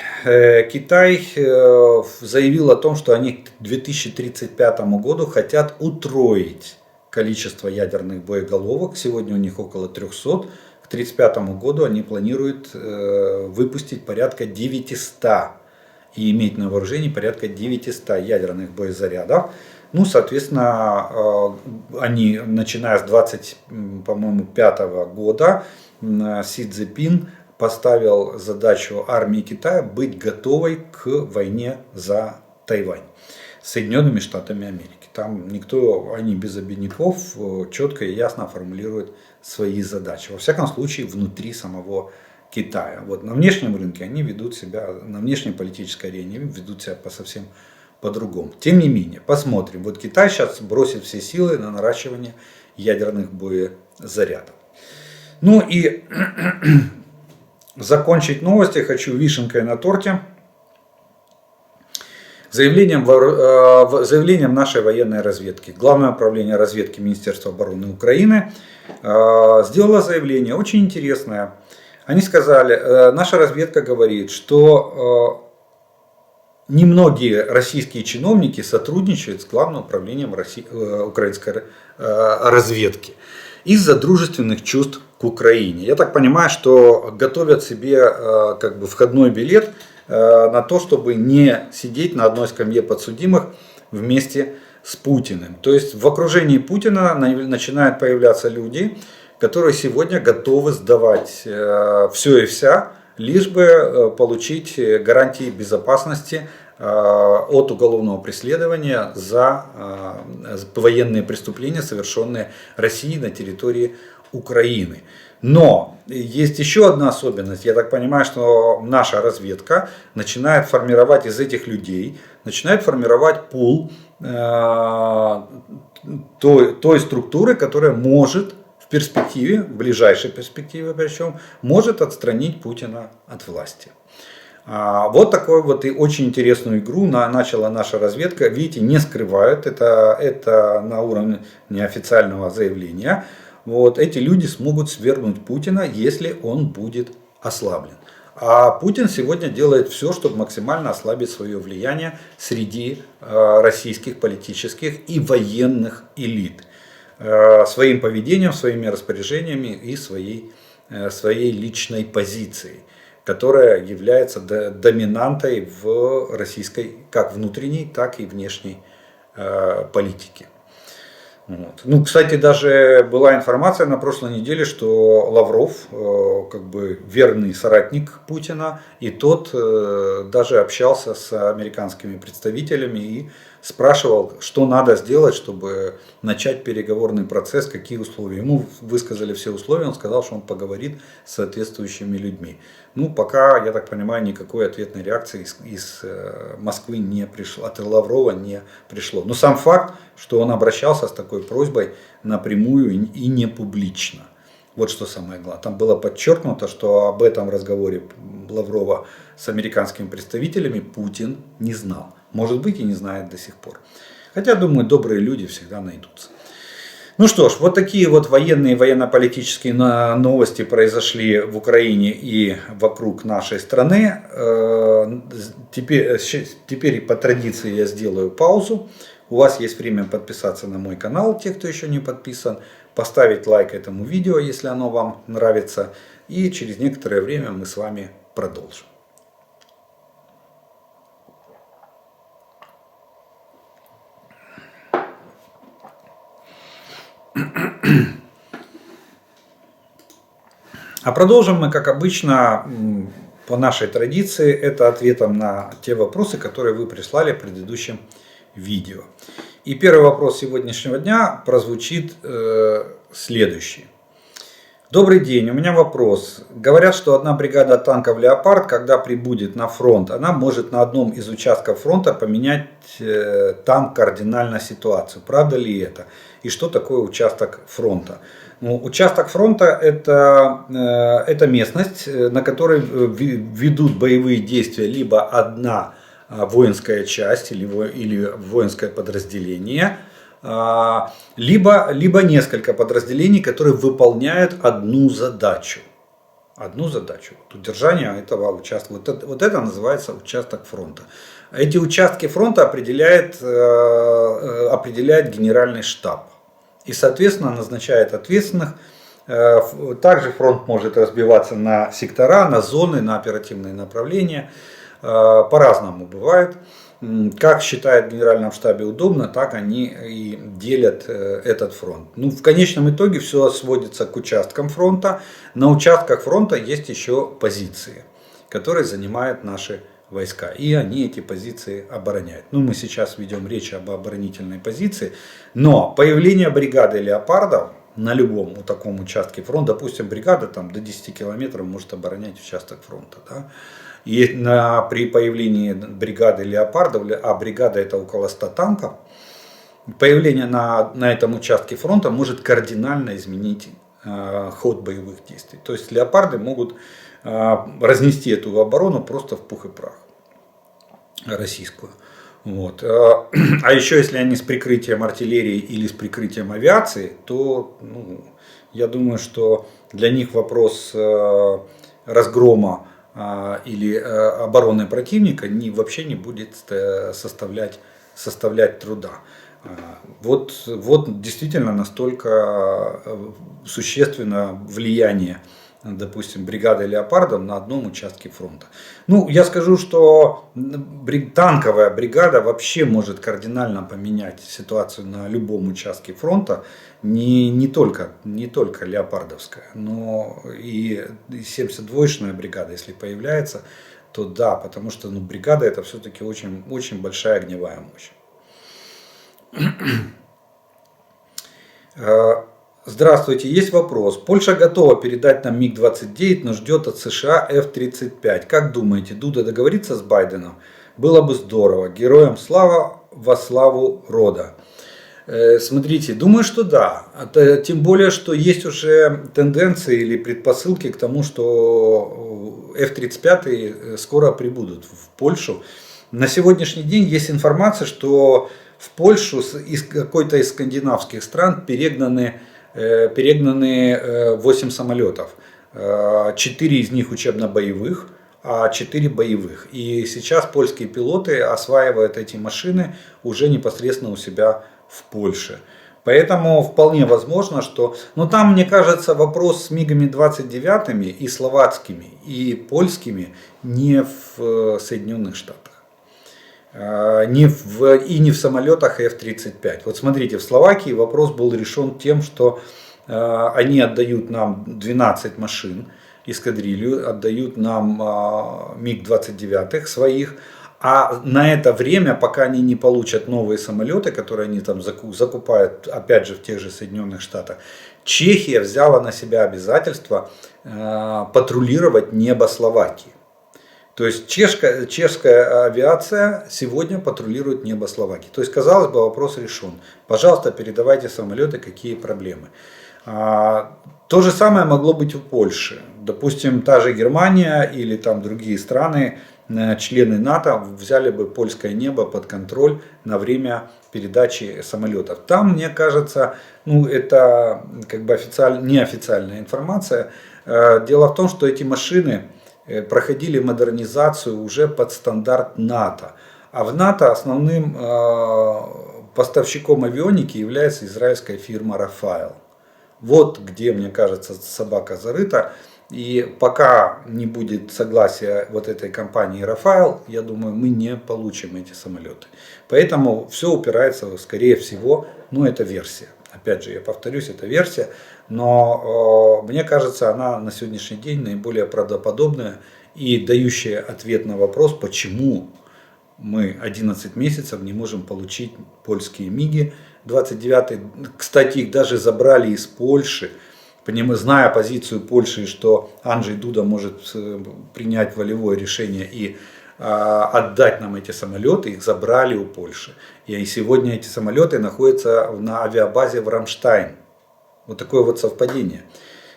заявил о том, что они к 2035 году хотят утроить количество ядерных боеголовок. Сегодня у них около 300. К 1935 году они планируют выпустить порядка 900 и иметь на вооружении порядка 900 ядерных боезарядов. Ну, соответственно, они, начиная с 25 года, Си Цзиньпин поставил задачу армии Китая быть готовой к войне за Тайвань с Соединенными Штатами Америки. Там они без обиняков четко и ясно формулируют свои задачи. Во всяком случае, внутри самого Китая. Вот на внешнем рынке они ведут себя, на внешней политической арене ведут себя совсем по-другому. Тем не менее, посмотрим. Вот Китай сейчас бросит все силы на наращивание ядерных боезарядов. Ну и закончить новости хочу вишенкой на торте. Заявлением нашей военной разведки. Главное управление разведки Министерства обороны Украины сделало заявление очень интересное. Они сказали, наша разведка говорит, что немногие российские чиновники сотрудничают с Главным управлением украинской разведки из-за дружественных чувств к Украине. Я так понимаю, что готовят себе входной билет на то, чтобы не сидеть на одной скамье подсудимых вместе с Путиным. То есть в окружении Путина начинают появляться люди, которые сегодня готовы сдавать все и вся, лишь бы получить гарантии безопасности от уголовного преследования за военные преступления, совершенные Россией на территории Украины. Но есть еще одна особенность. Я так понимаю, что наша разведка начинает формировать из этих людей, начинает формировать пул той структуры, которая может в перспективе, в ближайшей перспективе причем, может отстранить Путина от власти. Вот такую вот и очень интересную игру начала наша разведка. Видите, не скрывают, это на уровне неофициального заявления. Вот, эти люди смогут свергнуть Путина, если он будет ослаблен. А Путин сегодня делает все, чтобы максимально ослабить свое влияние среди российских политических и военных элит. Своим поведением, своими распоряжениями и своей личной позицией, которая является доминантой в российской как внутренней, так и внешней политике. Вот. Ну, кстати, даже была информация на прошлой неделе, что Лавров, как бы верный соратник Путина, и тот даже общался с американскими представителями и спрашивал, что надо сделать, чтобы начать переговорный процесс, какие условия. Ему высказали все условия, он сказал, что он поговорит с соответствующими людьми. Ну, пока, я так понимаю, никакой ответной реакции из Москвы не пришло, от Лаврова не пришло. Но сам факт, что он обращался с такой просьбой напрямую и не публично. Вот что самое главное. Там было подчеркнуто, что об этом разговоре Лаврова с американскими представителями Путин не знал. Может быть, и не знает до сих пор. Хотя, думаю, добрые люди всегда найдутся. Ну что ж, вот такие вот военные и военно-политические новости произошли в Украине и вокруг нашей страны. Теперь по традиции я сделаю паузу. У вас есть время подписаться на мой канал, те, кто еще не подписан, поставить лайк этому видео, если оно вам нравится. И через некоторое время мы с вами продолжим. А продолжим мы, как обычно, по нашей традиции, это ответом на те вопросы, которые вы прислали в предыдущем видео. И первый вопрос сегодняшнего дня прозвучит следующий. Добрый день, у меня вопрос. Говорят, что одна бригада танков «Леопард», когда прибудет на фронт, она может на одном из участков фронта поменять там кардинально ситуацию. Правда ли это? И что такое участок фронта? Ну, участок фронта это местность, на которой ведут боевые действия либо одна воинская часть или воинское подразделение, либо несколько подразделений, которые выполняют одну задачу. Удержание этого участка. Вот это называется участок фронта. Эти участки фронта определяет генеральный штаб. И, соответственно, назначает ответственных. Также фронт может разбиваться на сектора, на зоны, на оперативные направления. По-разному бывает. Как считает в Генеральном штабе удобно, так они и делят этот фронт. Ну, в конечном итоге все сводится к участкам фронта. На участках фронта есть еще позиции, которые занимают наши войска. И они эти позиции обороняют. Ну, мы сейчас ведем речь об оборонительной позиции. Но появление бригады «Леопардов» на любом таком участке фронта, допустим, бригада там, до 10 километров может оборонять участок фронта. Да? И при появлении бригады «Леопардов», а бригада это около 100 танков, появление на этом участке фронта может кардинально изменить ход боевых действий. То есть «Леопарды» могут разнести эту оборону просто в пух и прах российскую. Вот. А еще если они с прикрытием артиллерии или с прикрытием авиации, то я думаю, что для них вопрос разгрома или обороны противника вообще не будет составлять труда. Вот действительно настолько существенно влияние допустим, бригадой леопардов на одном участке фронта. Ну, я скажу, что танковая бригада вообще может кардинально поменять ситуацию на любом участке фронта, не только леопардовская, но и 72-шная бригада, если появляется, то да, потому что бригада это все-таки очень, очень большая огневая мощь. Здравствуйте, есть вопрос. Польша готова передать нам МиГ-29, но ждет от США F-35. Как думаете, Дуда договорится с Байденом? Было бы здорово. Героям слава, во славу рода. Смотрите, думаю, что да. Тем более, что есть уже тенденции или предпосылки к тому, что F-35 скоро прибудут в Польшу. На сегодняшний день есть информация, что в Польшу из какой-то из скандинавских стран перегнаны 8 самолетов. 4 из них учебно-боевых, а 4 боевых. И сейчас польские пилоты осваивают эти машины уже непосредственно у себя в Польше. Поэтому вполне возможно, что... Но там, мне кажется, вопрос с МиГами-29 и словацкими, и польскими не в Соединенных Штатах. И не в самолетах F-35. Вот смотрите, в Словакии вопрос был решен тем, что они отдают нам 12 машин, эскадрилью, отдают нам МиГ-29 своих, а на это время, пока они не получат новые самолеты, которые они там закупают, опять же, в тех же Соединенных Штатах, Чехия взяла на себя обязательство патрулировать небо Словакии. То есть чешская авиация сегодня патрулирует небо Словакии. То есть, казалось бы, вопрос решен. Пожалуйста, передавайте самолеты, какие проблемы. То же самое могло быть у Польши. Допустим, та же Германия или там другие страны, члены НАТО, взяли бы польское небо под контроль на время передачи самолетов. Там, мне кажется, это как бы неофициальная информация. Дело в том, что эти машины проходили модернизацию уже под стандарт НАТО. А в НАТО основным поставщиком авионики является израильская фирма Rafael. Вот где, мне кажется, собака зарыта. И пока не будет согласия вот этой компании Rafael, я думаю, мы не получим эти самолеты. Поэтому все упирается, скорее всего, это версия. Опять же, я повторюсь, это версия, но мне кажется, она на сегодняшний день наиболее правдоподобная и дающая ответ на вопрос, почему мы 11 месяцев не можем получить польские МиГи-29. Кстати, их даже забрали из Польши, зная позицию Польши, что Анджей Дуда может принять волевое решение и отдать нам эти самолеты, их забрали у Польши. И сегодня эти самолеты находятся на авиабазе в Рамштайн. Вот такое вот совпадение.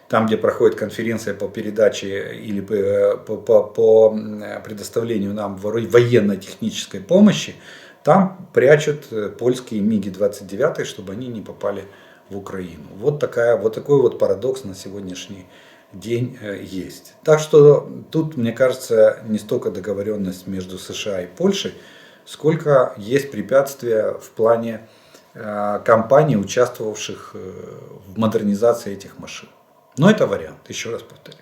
Там, где проходит конференция по передаче или по предоставлению нам военно-технической помощи, там прячут польские МиГи-29, чтобы они не попали в Украину. Вот такой вот парадокс на сегодняшний день есть. Так что тут, мне кажется, не столько договоренность между США и Польшей, сколько есть препятствия в плане компаний, участвовавших в модернизации этих машин. Но это вариант, еще раз повторюсь.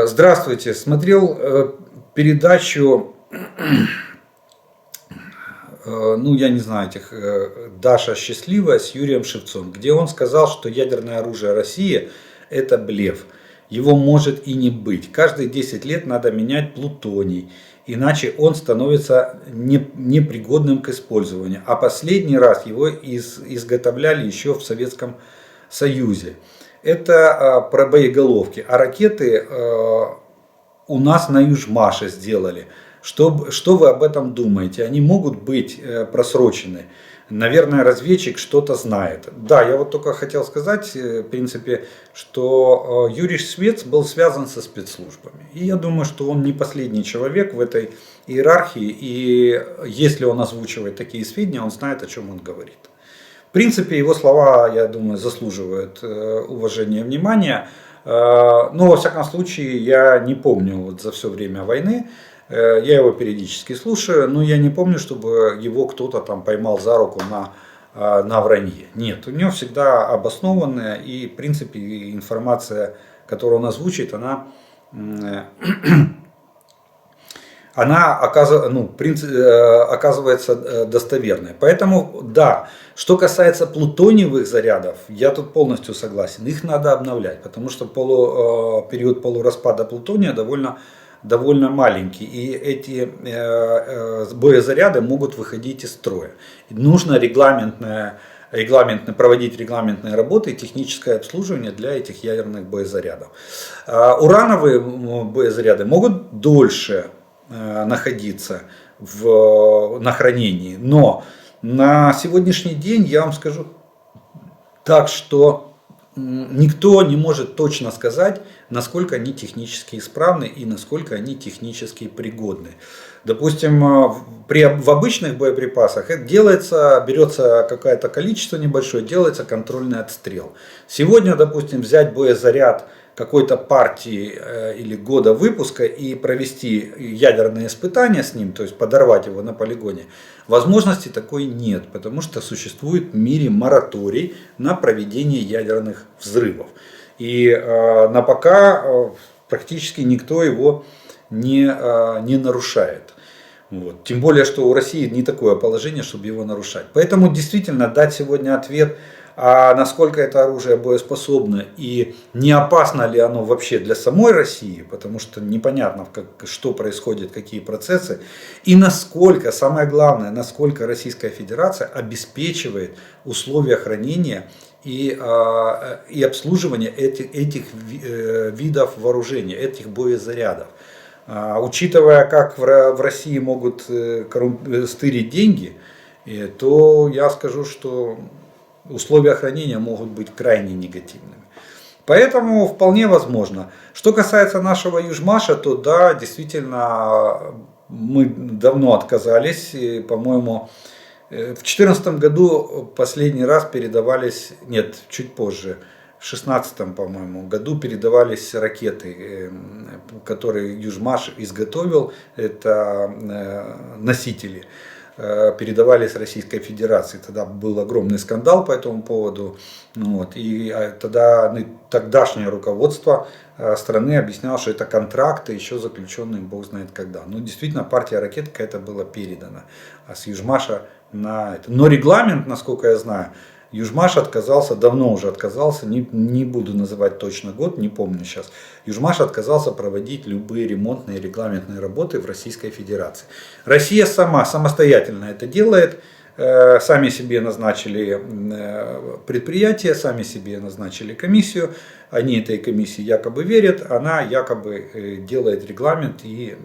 Здравствуйте, смотрел передачу, я не знаю, Даша Счастливая с Юрием Шевцом, где он сказал, что ядерное оружие России это блеф. Его может и не быть. Каждые 10 лет надо менять плутоний, иначе он становится непригодным к использованию. А последний раз его изготовляли еще в Советском Союзе. Это про боеголовки. А ракеты у нас на Южмаше сделали. Что вы об этом думаете? Они могут быть просрочены. Наверное, разведчик что-то знает. Да, я вот только хотел сказать, в принципе, что Юрий Швец был связан со спецслужбами. И я думаю, что он не последний человек в этой иерархии. И если он озвучивает такие сведения, он знает, о чем он говорит. В принципе, его слова, я думаю, заслуживают уважения и внимания. Но, во всяком случае, я не помню за все время войны. Я его периодически слушаю, но я не помню, чтобы его кто-то там поймал за руку на на вранье. Нет, у него всегда обоснованная, и в принципе информация, которую он озвучит, она оказывается достоверной. Поэтому, да, что касается плутониевых зарядов, я тут полностью согласен, их надо обновлять, потому что период полураспада плутония довольно маленький, и эти боезаряды могут выходить из строя. Нужно проводить регламентные работы и техническое обслуживание для этих ядерных боезарядов. Урановые боезаряды могут дольше находиться на хранении, но на сегодняшний день я вам скажу так, что никто не может точно сказать, насколько они технически исправны и насколько они технически пригодны. Допустим, в обычных боеприпасах берется какое-то количество небольшое, делается контрольный отстрел. Сегодня, допустим, взять боезаряд какой-то партии или года выпуска и провести ядерные испытания с ним, то есть подорвать его на полигоне, возможности такой нет, потому что существует в мире мораторий на проведение ядерных взрывов. И на пока практически никто его не нарушает. Вот. Тем более, что у России не такое положение, чтобы его нарушать. Поэтому действительно дать сегодня ответ, насколько это оружие боеспособно и не опасно ли оно вообще для самой России, потому что непонятно, что происходит, какие процессы, и насколько, самое главное, насколько Российская Федерация обеспечивает условия хранения и обслуживания этих видов вооружения, этих боезарядов. Учитывая, как в России могут стырить деньги, то я скажу, что условия хранения могут быть крайне негативными. Поэтому вполне возможно. Что касается нашего Южмаша, то да, действительно, мы давно отказались. По-моему, в 2014 году последний раз передавались, нет, чуть позже, в 2016, по-моему, году передавались ракеты, которые Южмаш изготовил, это носители, передавались Российской Федерации. Тогда был огромный скандал по этому поводу. И тогда тогдашнее руководство страны объясняло, что это контракты, еще заключенные бог знает когда. Но действительно партия ракет какая-то была передана с Южмаша на это. Но регламент, насколько я знаю, Южмаш отказался, давно уже отказался, не буду называть точно год, не помню сейчас. Южмаш отказался проводить любые ремонтные регламентные работы в Российской Федерации. Россия самостоятельно это делает, сами себе назначили предприятие, сами себе назначили комиссию, они этой комиссии якобы верят, она якобы делает регламент, и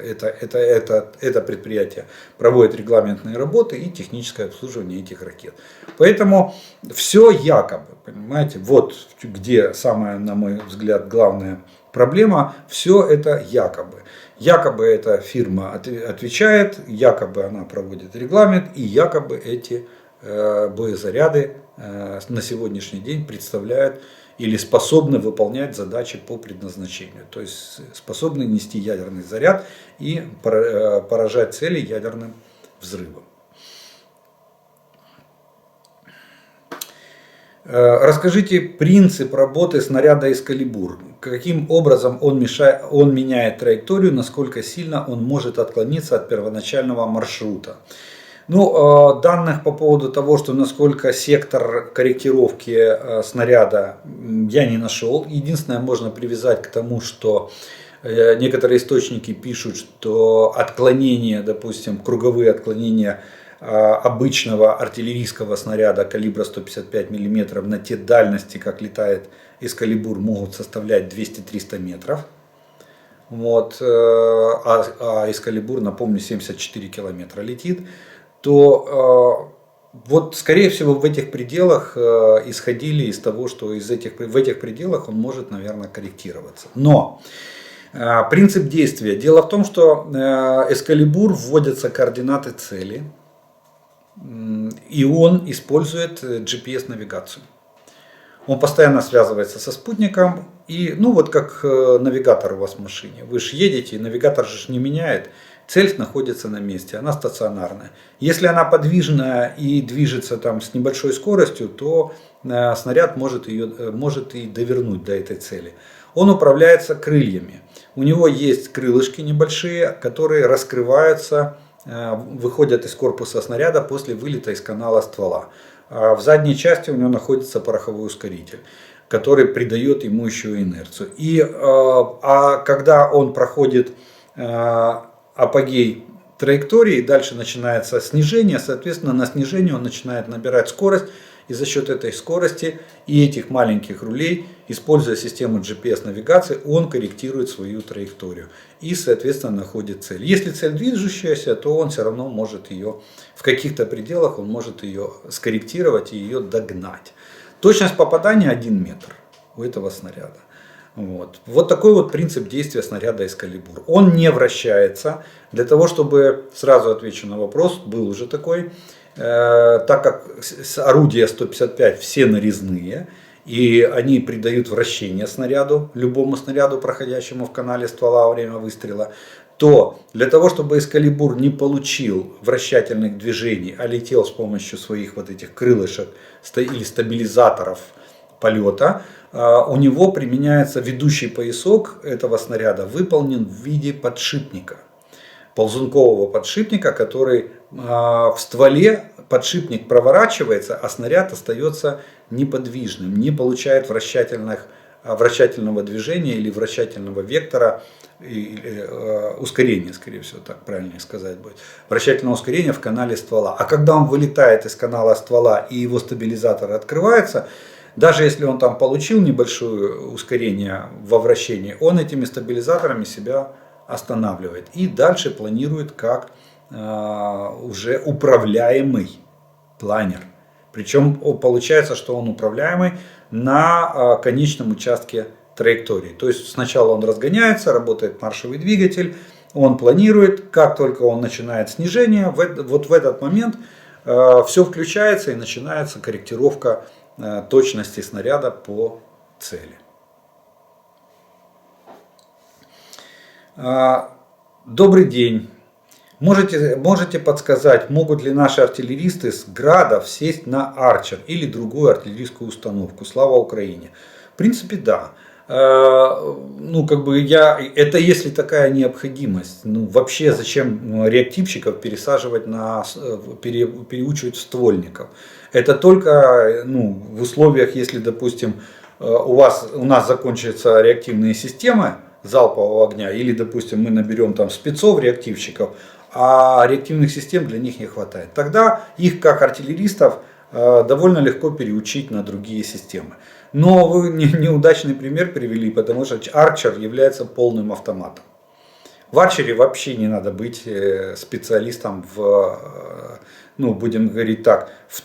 это предприятие проводит регламентные работы и техническое обслуживание этих ракет. Поэтому все якобы, понимаете, вот где самая, на мой взгляд, главная проблема, все это якобы. Якобы эта фирма отвечает, якобы она проводит регламент, и якобы эти боезаряды на сегодняшний день представляют или способны выполнять задачи по предназначению. То есть способны нести ядерный заряд и поражать цели ядерным взрывом. Расскажите принцип работы снаряда «Эскалибур». Каким образом он меняет траекторию, насколько сильно он может отклониться от первоначального маршрута. Данных по поводу того, что насколько сектор корректировки снаряда, я не нашел. Единственное, можно привязать к тому, что некоторые источники пишут, что отклонения, допустим, круговые отклонения обычного артиллерийского снаряда калибра 155 мм на те дальности, как летает Эскалибур, могут составлять 200-300 метров. А Эскалибур, напомню, 74 километра летит. То скорее всего, в этих пределах исходили из того, что в этих пределах он может, наверное, корректироваться. Но принцип действия. Дело в том, что Эскалибур вводятся координаты цели, и он использует GPS-навигацию. Он постоянно связывается со спутником, и как навигатор у вас в машине. Вы же едете, навигатор же не меняет цель находится на месте, она стационарная. Если она подвижная и движется там с небольшой скоростью, то снаряд может и довернуть до этой цели. Он управляется крыльями. У него есть крылышки небольшие, которые раскрываются, выходят из корпуса снаряда после вылета из канала ствола. В задней части у него находится пороховой ускоритель, который придает ему еще инерцию. Когда он проходит апогей траектории, дальше начинается снижение, соответственно, на снижении он начинает набирать скорость, и за счет этой скорости и этих маленьких рулей, используя систему GPS-навигации, он корректирует свою траекторию и, соответственно, находит цель. Если цель движущаяся, то он все равно может ее, в каких-то пределах он может ее скорректировать и ее догнать. Точность попадания 1 метр у этого снаряда. Вот такой вот принцип действия снаряда Экскалибур. Он не вращается. Для того, чтобы, сразу отвечу на вопрос, был уже такой, так как орудия 155 все нарезные, и они придают вращение снаряду, любому снаряду, проходящему в канале ствола во время выстрела, то для того, чтобы Экскалибур не получил вращательных движений, а летел с помощью своих вот этих крылышек или стабилизаторов полета, у него применяется ведущий поясок этого снаряда, выполнен в виде подшипника. Ползункового подшипника, который в стволе, подшипник проворачивается, а снаряд остается неподвижным, не получает вращательного движения или вращательного вектора, ускорения, скорее всего, так правильнее сказать будет, вращательного ускорения в канале ствола. А когда он вылетает из канала ствола и его стабилизатор открывается, даже если он там получил небольшое ускорение во вращении, он этими стабилизаторами себя останавливает и дальше планирует как уже управляемый планер. Причем получается, что он управляемый на конечном участке траектории. То есть сначала он разгоняется, работает маршевый двигатель, он планирует, как только он начинает снижение, вот в этот момент все включается и начинается корректировка точности снаряда по цели. Добрый день. Можете подсказать, могут ли наши артиллеристы с Градов сесть на Арчер или другую артиллерийскую установку? Слава Украине. В принципе, да. Это если такая необходимость. Вообще, зачем реактивщиков пересаживать переучивать в ствольников? Это только в условиях, если, допустим, у нас закончатся реактивные системы залпового огня, или, допустим, мы наберем там спецов реактивщиков, а реактивных систем для них не хватает. Тогда их, как артиллеристов, довольно легко переучить на другие системы. Но вы неудачный пример привели, потому что Арчер является полным автоматом. В Арчере вообще не надо быть специалистом будем говорить так, в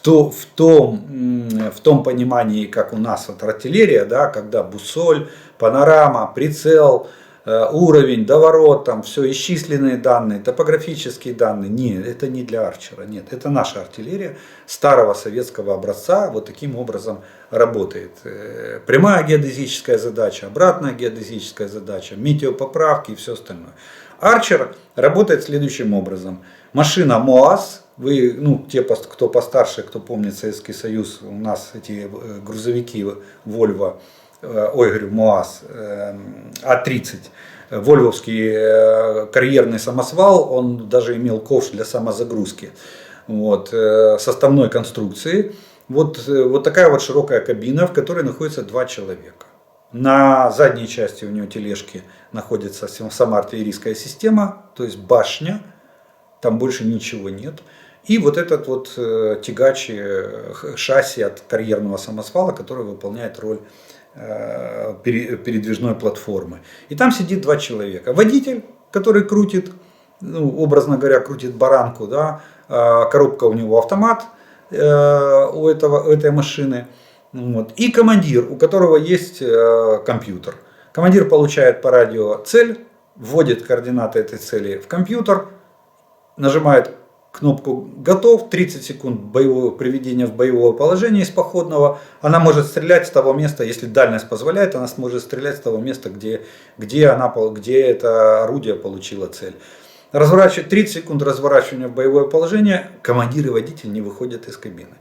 том понимании, как у нас вот артиллерия, да, когда бусоль, панорама, прицел, уровень, доворот, там все, исчисленные данные, топографические данные. Нет, это не для Арчера, нет, это наша артиллерия старого советского образца, вот таким образом работает. Прямая геодезическая задача, обратная геодезическая задача, метеопоправки и все остальное. Арчер работает следующим образом. Машина МОАЗ, те, кто постарше, кто помнит Советский Союз, у нас эти грузовики Volvo, МОАЗ А30, вольвовский карьерный самосвал, он даже имел ковш для самозагрузки, составной конструкции. Вот такая вот широкая кабина, в которой находится 2 человека. На задней части у него тележки находится сама артиллерийская система, то есть башня, там больше ничего нет. И вот этот вот тягач, шасси от карьерного самосвала, который выполняет роль передвижной платформы. И там сидит 2 человека. Водитель, который крутит, образно говоря, крутит баранку, да, коробка у него автомат у этой машины. И командир, у которого есть компьютер. Командир получает по радио цель, вводит координаты этой цели в компьютер, нажимает кнопку «Готов», 30 секунд приведения в боевое положение из походного. Она может стрелять с того места, если дальность позволяет, она сможет стрелять с того места, где это орудие получило цель. Разворачивать 30 секунд разворачивания в боевое положение, командир и водитель не выходят из кабины.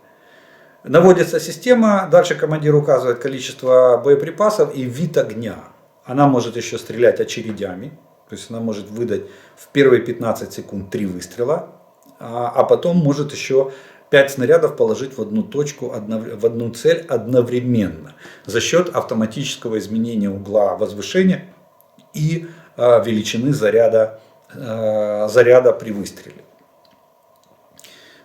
Наводится система, дальше командир указывает количество боеприпасов и вид огня. Она может еще стрелять очередями, то есть она может выдать в первые 15 секунд 3 выстрела, а потом может еще 5 снарядов положить в одну точку, в одну цель одновременно за счет автоматического изменения угла возвышения и величины заряда при выстреле.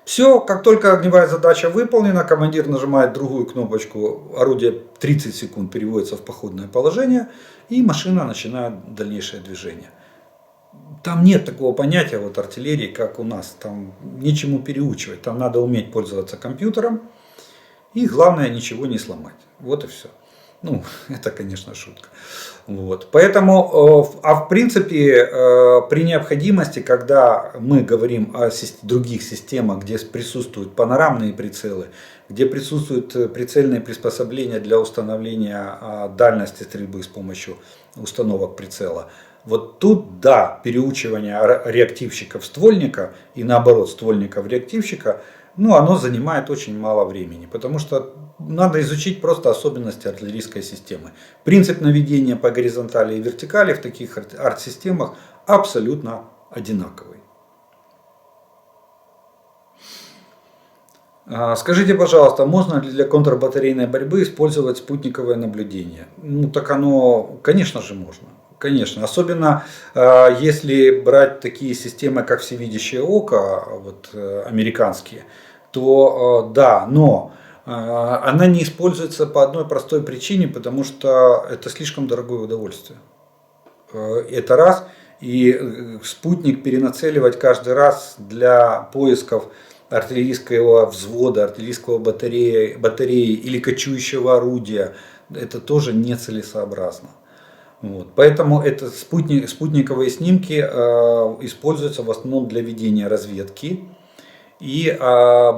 Все, как только огневая задача выполнена, командир нажимает другую кнопочку, орудие 30 секунд переводится в походное положение, и машина начинает дальнейшее движение. Там нет такого понятия вот артиллерии, как у нас. Там нечему переучивать. Там надо уметь пользоваться компьютером. И главное, ничего не сломать. Вот и все. Ну, это, конечно, шутка. Вот. Поэтому, в принципе, при необходимости, когда мы говорим о других системах, где присутствуют панорамные прицелы, где присутствуют прицельные приспособления для установления дальности стрельбы с помощью установок прицела, вот тут, да, переучивание реактивщика в ствольника и наоборот ствольника в реактивщика, ну, оно занимает очень мало времени, потому что надо изучить просто особенности артиллерийской системы. Принцип наведения по горизонтали и вертикали в таких арт-системах абсолютно одинаковый. Скажите, пожалуйста, можно ли для контрбатарейной борьбы использовать спутниковое наблюдение? Ну, так оно, конечно же, можно. Конечно, особенно если брать такие системы, как всевидящее око, вот, американские, то да, но она не используется по одной простой причине, потому что это слишком дорогое удовольствие. Это раз, и спутник перенацеливать каждый раз для поисков артиллерийского взвода, артиллерийского батареи или кочующего орудия, это тоже нецелесообразно. Вот. Поэтому это спутниковые снимки используются в основном для ведения разведки и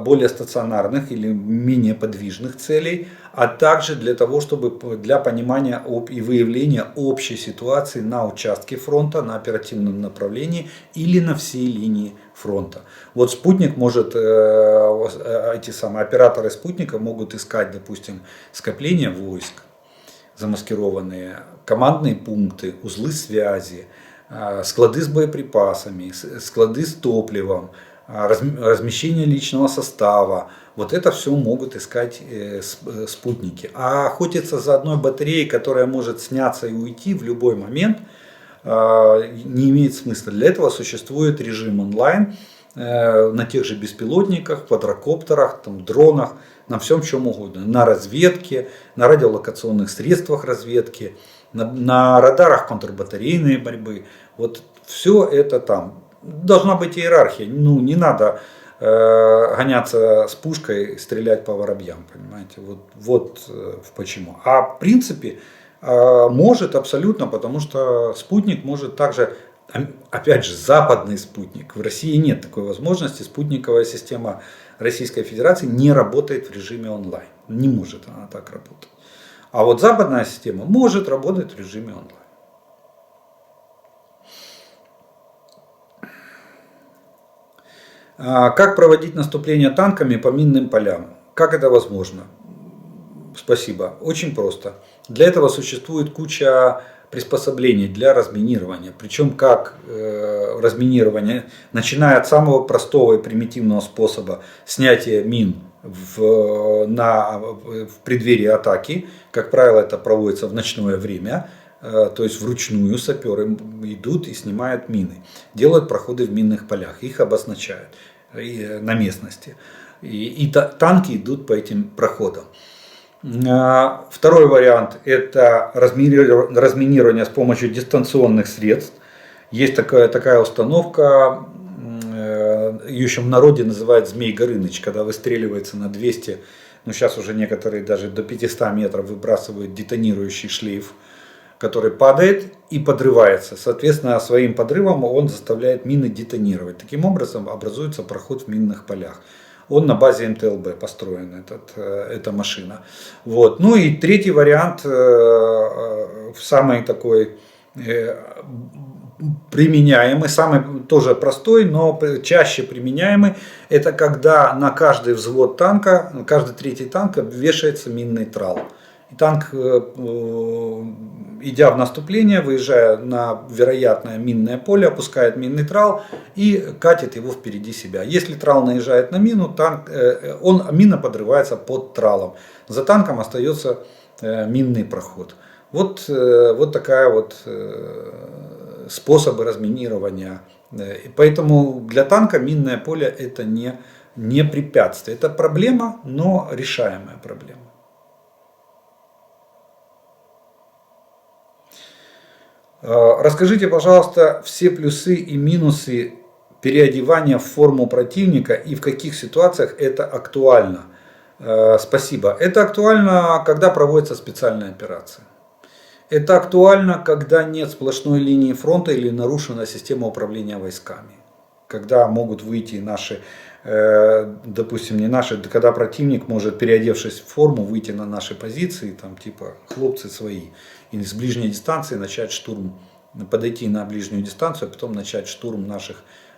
более стационарных или менее подвижных целей, а также для того, чтобы для понимания и выявления общей ситуации на участке фронта, на оперативном направлении или на всей линии фронта. Вот спутник может, эти самые операторы спутника могут искать, допустим, скопления войск, замаскированные командные пункты, узлы связи, склады с боеприпасами, склады с топливом, размещение личного состава. Вот это все могут искать спутники. А охотиться за одной батареей, которая может сняться и уйти в любой момент, не имеет смысла. Для этого существует режим онлайн на тех же беспилотниках, квадрокоптерах, там, дронах, на всем чем угодно. На разведке, на радиолокационных средствах разведки, на радарах контрбатарейной борьбы. Вот все это там. Должна быть иерархия. Ну, не надо гоняться с пушкой, стрелять по воробьям. Понимаете? Вот почему. А в принципе может абсолютно, потому что спутник может также, опять же, западный спутник. В России нет такой возможности. Спутниковая система Российской Федерации не работает в режиме онлайн. Не может она так работать. А вот западная система может работать в режиме онлайн. Как проводить наступление танками по минным полям? Как это возможно? Спасибо. Очень просто. Для этого существует куча приспособлений для разминирования. Причем как разминирование, начиная от самого простого и примитивного способа снятия мин в преддверии атаки. Как правило, это проводится в ночное время. То есть вручную саперы идут и снимают мины. Делают проходы в минных полях. Их обозначают на местности. И танки идут по этим проходам. Второй вариант — это разминирование с помощью дистанционных средств. Есть такая установка, ее еще в народе называют Змей Горыныч, когда выстреливается на 200, ну сейчас уже некоторые даже до 500 метров выбрасывают детонирующий шлейф, который падает и подрывается. Соответственно, своим подрывом он заставляет мины детонировать. Таким образом образуется проход в минных полях. Он на базе МТЛБ построен, эта машина. Вот. Ну и третий вариант, самый такой применяемый, самый тоже простой, но чаще применяемый, это когда на каждый взвод танка, на каждый третий танк вешается минный трал. И танк, идя в наступление, выезжая на вероятное минное поле, опускает минный трал и катит его впереди себя. Если трал наезжает на мину, мина подрывается под тралом. За танком остается минный проход. Вот такая вот способы разминирования. Поэтому для танка минное поле это не препятствие. Это проблема, но решаемая проблема. Расскажите, пожалуйста, все плюсы и минусы переодевания в форму противника и в каких ситуациях это актуально. Спасибо. Это актуально, когда проводится специальная операция. Это актуально, когда нет сплошной линии фронта или нарушена система управления войсками. Когда могут выйти наши, допустим, не наши, когда противник может, переодевшись в форму, выйти на наши позиции, там типа хлопцы свои, и с ближней дистанции начать штурм, подойти на ближнюю дистанцию, а потом начать штурм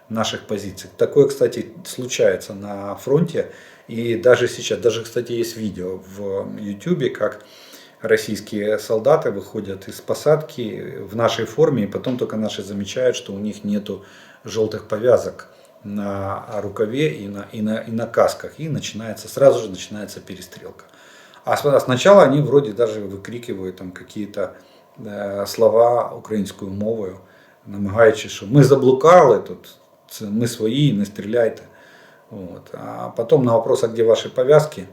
наших позиций. Такое, кстати, случается на фронте, и даже сейчас, даже, кстати, есть видео в YouTube, как российские солдаты выходят из посадки в нашей форме, и потом только наши замечают, что у них нету желтых повязок на рукаве и на касках, и сразу же начинается перестрелка. А сначала они вроде даже выкрикивают там какие-то слова українською мовою, намагаючись, що ми заблукали тут, ми свої, не стріляйте. Вот. А потом на вопрос, а где ваши повязки,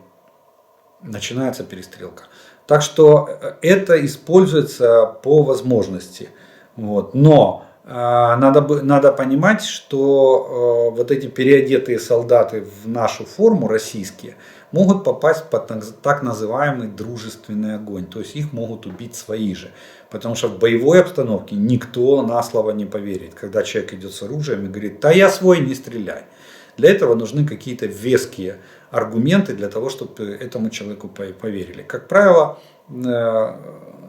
начинается перестрелка. Так что это используется по возможности. Вот. Но надо понимать, что вот эти переодетые солдаты в нашу форму, российские, могут попасть под так называемый дружественный огонь. То есть их могут убить свои же. Потому что в боевой обстановке никто на слово не поверит. Когда человек идет с оружием и говорит: да я свой, не стреляй. Для этого нужны какие-то веские аргументы для того, чтобы этому человеку поверили. Как правило,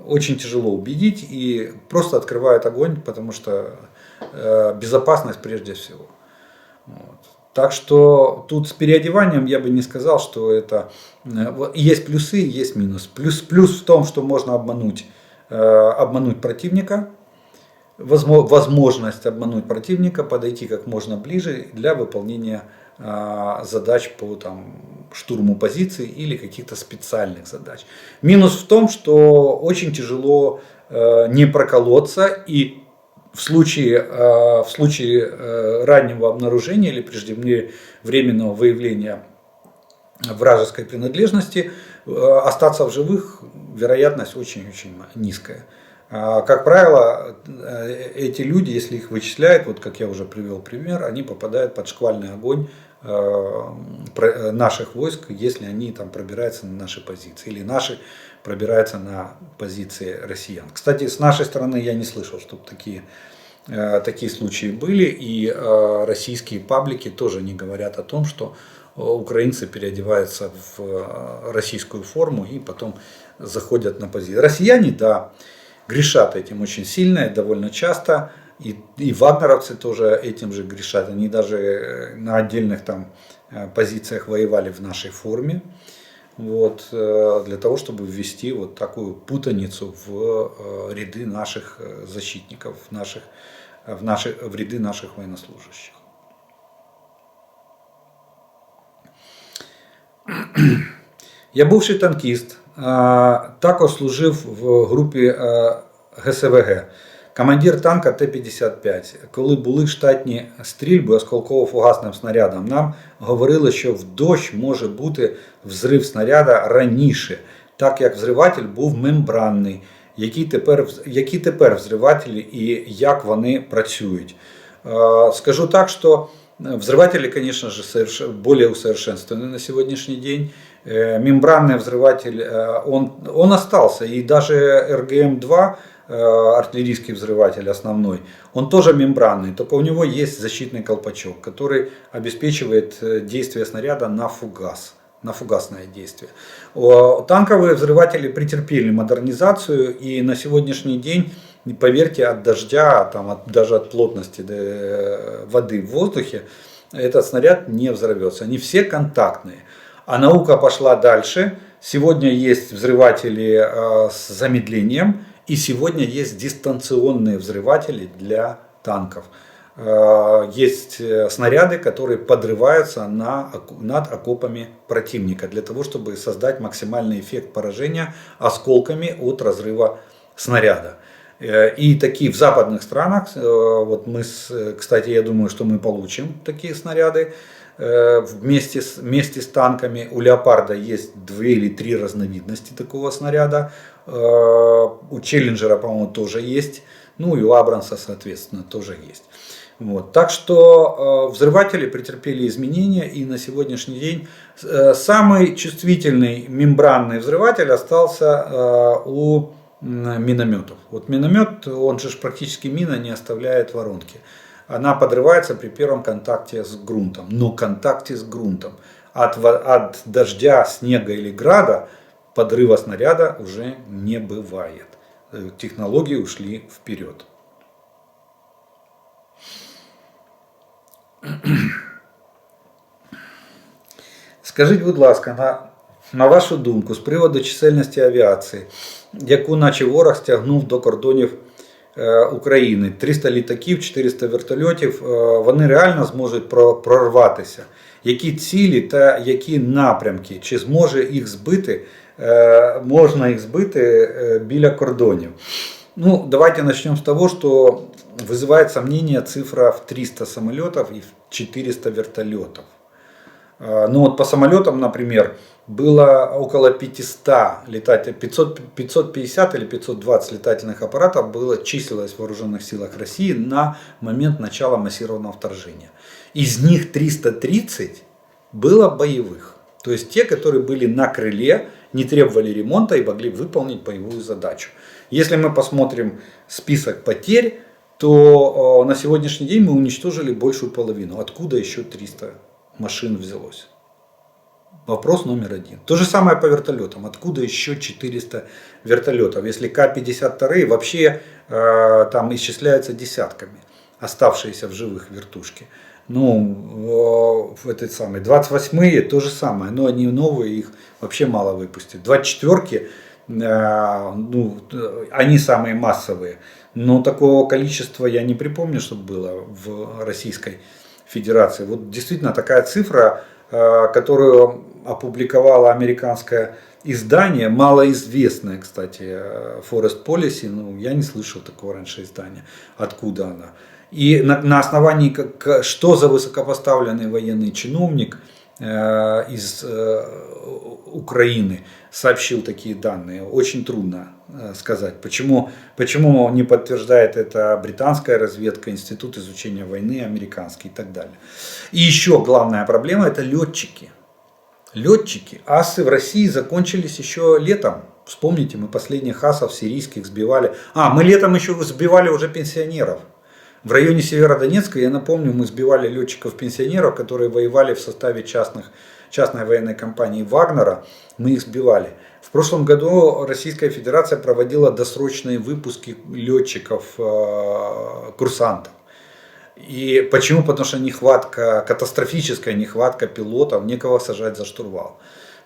очень тяжело убедить и просто открывают огонь, потому что безопасность прежде всего. Вот. Так что тут с переодеванием я бы не сказал, что это... Есть плюсы, есть минус. Плюс в том, что можно обмануть противника, возможность обмануть противника, подойти как можно ближе для выполнения задач по штурму позиций или каких-то специальных задач. Минус в том, что очень тяжело не проколоться, и в случае раннего обнаружения или преждевременного выявления вражеской принадлежности остаться в живых вероятность очень-очень низкая. Как правило, эти люди, если их вычисляют, вот как я уже привел пример, они попадают под шквальный огонь наших войск, если они там пробираются на наши позиции, или наши пробираются на позиции россиян. Кстати, с нашей стороны я не слышал, чтобы такие случаи были, и российские паблики тоже не говорят о том, что украинцы переодеваются в российскую форму и потом заходят на позиции. Россияне, да, грешат этим очень сильно и довольно часто. И вагнеровцы тоже этим же грешат. Они даже на отдельных позициях воевали в нашей форме. Вот, для того, чтобы ввести вот такую путаницу в ряды наших защитников, в ряды наших военнослужащих. Я бувший танкіст, також служив в групі ГСВГ. Командир танка Т-55. Коли були штатні стрільби осколково-фугасним снарядом, нам говорили, що в дощ може бути взрив снаряда раніше, так як взриватель був мембранний. Які тепер взривателі і як вони працюють? Скажу так, что взрыватели, конечно же, более усовершенствованы на сегодняшний день. Мембранный взрыватель, он остался, и даже РГМ-2, артиллерийский взрыватель основной, он тоже мембранный, только у него есть защитный колпачок, который обеспечивает действие снаряда на фугасное действие. Танковые взрыватели претерпели модернизацию, и на сегодняшний день поверьте, от дождя, даже от плотности воды в воздухе, этот снаряд не взорвется. Они все контактные. А наука пошла дальше. Сегодня есть взрыватели с замедлением, и сегодня есть дистанционные взрыватели для танков. Есть снаряды, которые подрываются над окопами противника для того, чтобы создать максимальный эффект поражения осколками от разрыва снаряда. И такие в западных странах, вот мы, кстати, я думаю, что мы получим такие снаряды вместе с танками. У Леопарда есть 2 или 3 разновидности такого снаряда. У Челленджера, по-моему, тоже есть. Ну и у Абрамса, соответственно, тоже есть. Вот. Так что взрыватели претерпели изменения, и на сегодняшний день самый чувствительный мембранный взрыватель остался у минометов. Вот миномет, он же практически мина не оставляет воронки. Она подрывается при первом контакте с грунтом. Но контакте с грунтом. От дождя, снега или града подрыва снаряда уже не бывает. Технологии ушли вперед. Скажіть, будь ласка, на вашу думку, з приводу чисельності авіації, яку наче ворог стягнув до кордонів України, 300 літаків, 400 вертольотів, вони реально зможуть прорватися? Які цілі та які напрямки? Чи зможе їх збити, можна їх збити біля кордонів? Ну, давайте начнем с того, что вызывает сомнение цифра в 300 самолетов и в 400 вертолетов. Ну вот по самолетам, например, было около 550 или 520 летательных аппаратов числилось в вооруженных силах России на момент начала массированного вторжения. Из них 330 было боевых. То есть те, которые были на крыле, не требовали ремонта и могли выполнить боевую задачу. Если мы посмотрим список потерь, то на сегодняшний день мы уничтожили большую половину. Откуда еще 300 машин взялось? Вопрос номер 1. То же самое по вертолетам. Откуда еще 400 вертолетов? Если К-52 вообще там исчисляются десятками, оставшиеся в живых вертушки. Ну, 28-е то же самое, но они новые, их вообще мало выпустят. 24-ки, ну, они самые массовые. Но такого количества я не припомню, чтобы было в Российской Федерации. Вот действительно такая цифра, которую опубликовало американское издание, малоизвестное, кстати, Forest Policy, ну, я не слышал такого раньше издания, откуда она. И на основании, что за высокопоставленный военный чиновник из Украины сообщил такие данные, очень трудно сказать. Почему не подтверждает это британская разведка, Институт изучения войны американский и так далее. И еще главная проблема — это летчики. Летчики, асы в России закончились еще летом. Вспомните, мы последних асов сирийских сбивали. Мы летом еще сбивали уже пенсионеров. В районе Северодонецка, я напомню, мы сбивали летчиков-пенсионеров, которые воевали в составе частной военной компании Вагнера. Мы их сбивали. В прошлом году Российская Федерация проводила досрочные выпуски летчиков-курсантов. И почему? Потому что катастрофическая нехватка пилотов, некого сажать за штурвал.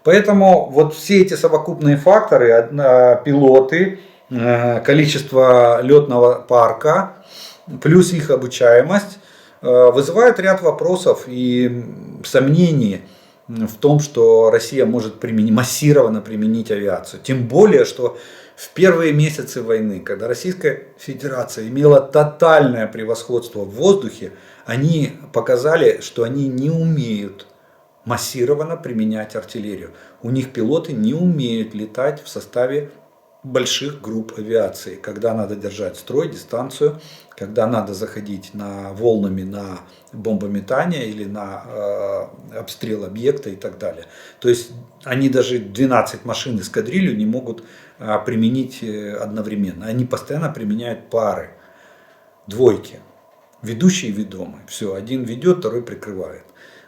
Поэтому вот все эти совокупные факторы, пилоты, количество летного парка, плюс их обучаемость, вызывают ряд вопросов и сомнений в том, что Россия может массированно применить авиацию. Тем более, что в первые месяцы войны, когда Российская Федерация имела тотальное превосходство в воздухе, они показали, что они не умеют массированно применять артиллерию. У них пилоты не умеют летать в составе больших групп авиации, когда надо держать строй, дистанцию, когда надо заходить волнами на бомбометание или на обстрел объекта и так далее. То есть они даже 12 машин эскадрилью не могут применить одновременно. Они постоянно применяют пары, двойки, ведущий и ведомый. Все, один ведет, второй прикрывает.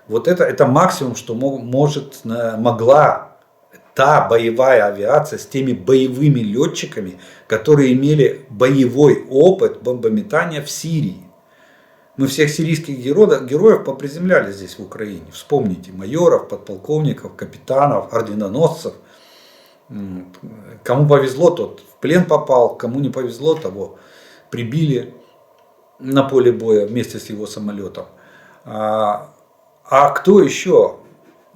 Вот это максимум, что могла та боевая авиация с теми боевыми летчиками, которые имели боевой опыт бомбометания в Сирии. Мы всех сирийских героев поприземляли здесь, в Украине. Вспомните майоров, подполковников, капитанов, орденоносцев. Кому повезло, тот в плен попал, кому не повезло, того прибили на поле боя вместе с его самолетом. А кто еще?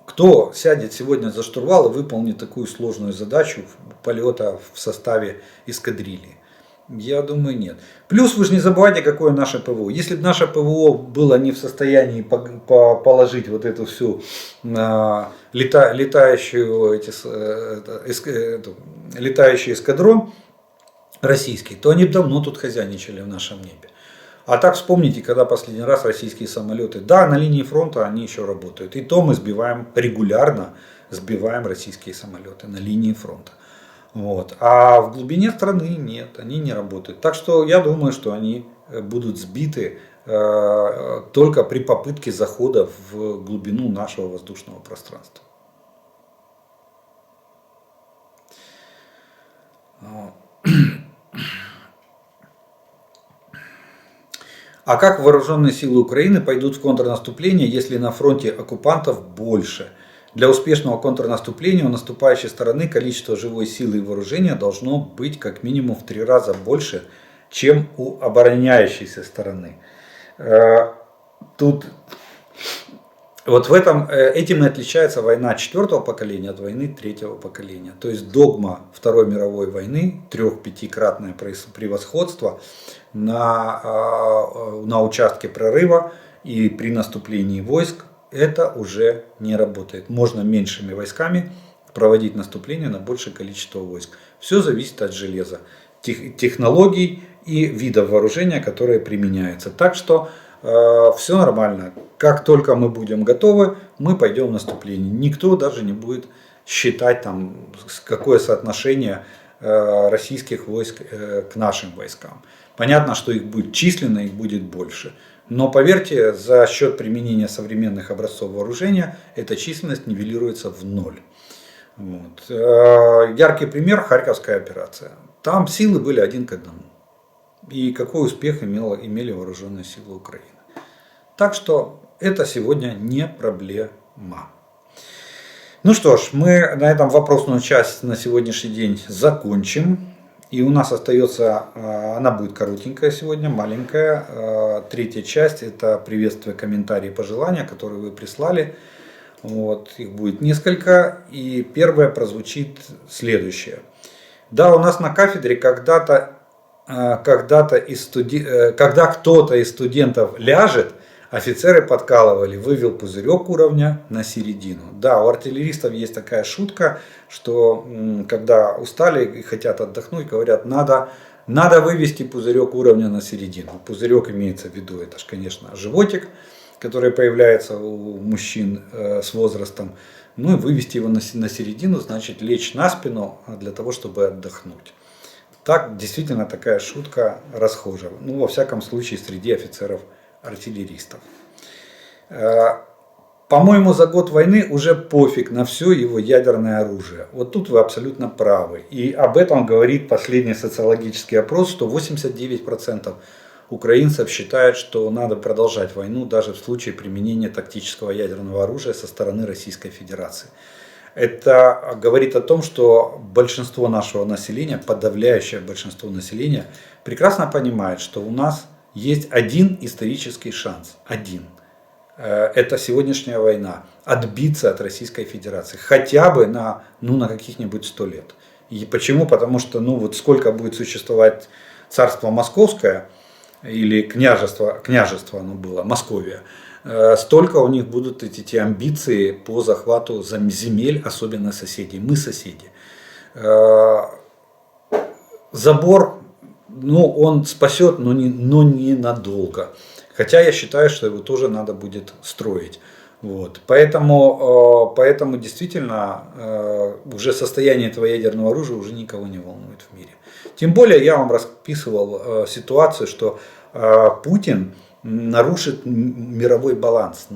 Кто сядет сегодня за штурвал и выполнит такую сложную задачу полета в составе эскадрильи? Я думаю, нет. Плюс вы же не забывайте, какое наше ПВО. Если бы наше ПВО было не в состоянии положить вот эту всю летающий эскадрон российский, то они бы давно тут хозяйничали в нашем небе. А так вспомните, когда последний раз российские самолеты, да, на линии фронта они еще работают. И то мы регулярно сбиваем российские самолеты на линии фронта. Вот. А в глубине страны нет, они не работают. Так что я думаю, что они будут сбиты только при попытке захода в глубину нашего воздушного пространства. А как вооруженные силы Украины пойдут в контрнаступление, если на фронте оккупантов больше? Для успешного контрнаступления у наступающей стороны количество живой силы и вооружения должно быть как минимум в 3 раза больше, чем у обороняющейся стороны. Тут вот этим и отличается война 4-го поколения от войны 3-го поколения. То есть догма Второй мировой войны, 3-5-кратное превосходство на участке прорыва и при наступлении войск, это уже не работает. Можно меньшими войсками проводить наступление на большее количество войск. Все зависит от железа, технологий и видов вооружения, которые применяются. Так что все нормально. Как только мы будем готовы, мы пойдем в наступление. Никто даже не будет считать, какое соотношение российских войск к нашим войскам. Понятно, что их будет численно, их будет больше. Но поверьте, за счет применения современных образцов вооружения эта численность нивелируется в ноль. Вот. Яркий пример — Харьковская операция. Там силы были 1 к 1. И какой успех имели вооруженные силы Украины. Так что это сегодня не проблема. Ну что ж, мы на этом вопросную часть на сегодняшний день закончим. И у нас остается, она будет коротенькая сегодня, маленькая. 3-я часть — это приветствие, комментарии, пожелания, которые вы прислали. Вот, их будет несколько. И первое прозвучит следующее. Да, у нас на кафедре когда кто-то из студентов ляжет, офицеры подкалывали, вывел пузырек уровня на середину. Да, у артиллеристов есть такая шутка, что когда устали и хотят отдохнуть, говорят, надо вывести пузырек уровня на середину. Пузырек имеется в виду, это же, конечно, животик, который появляется у мужчин с возрастом. Ну и вывести его на середину, значит лечь на спину для того, чтобы отдохнуть. Так, действительно, такая шутка расхожая. Ну, во всяком случае, среди офицеров-артиллеристов. По-моему, за год войны уже пофиг на все его ядерное оружие. Вот тут вы абсолютно правы. И об этом говорит последний социологический опрос, что 89% украинцев считают, что надо продолжать войну даже в случае применения тактического ядерного оружия со стороны Российской Федерации. Это говорит о том, что большинство нашего населения, подавляющее большинство населения, прекрасно понимает, что у нас есть один исторический шанс. Один. Это сегодняшняя война. Отбиться от Российской Федерации. Хотя бы на каких-нибудь 100 лет. И почему? Потому что сколько будет существовать царство Московское, или княжество оно было, Московия, столько у них будут эти амбиции по захвату земель, особенно соседей. Мы соседи. Забор, он спасет, но не надолго. Хотя я считаю, что его тоже надо будет строить. Вот. Поэтому действительно уже состояние этого ядерного оружия уже никого не волнует в мире. Тем более я вам расписывал ситуацию, что Путин нарушит мировой баланс,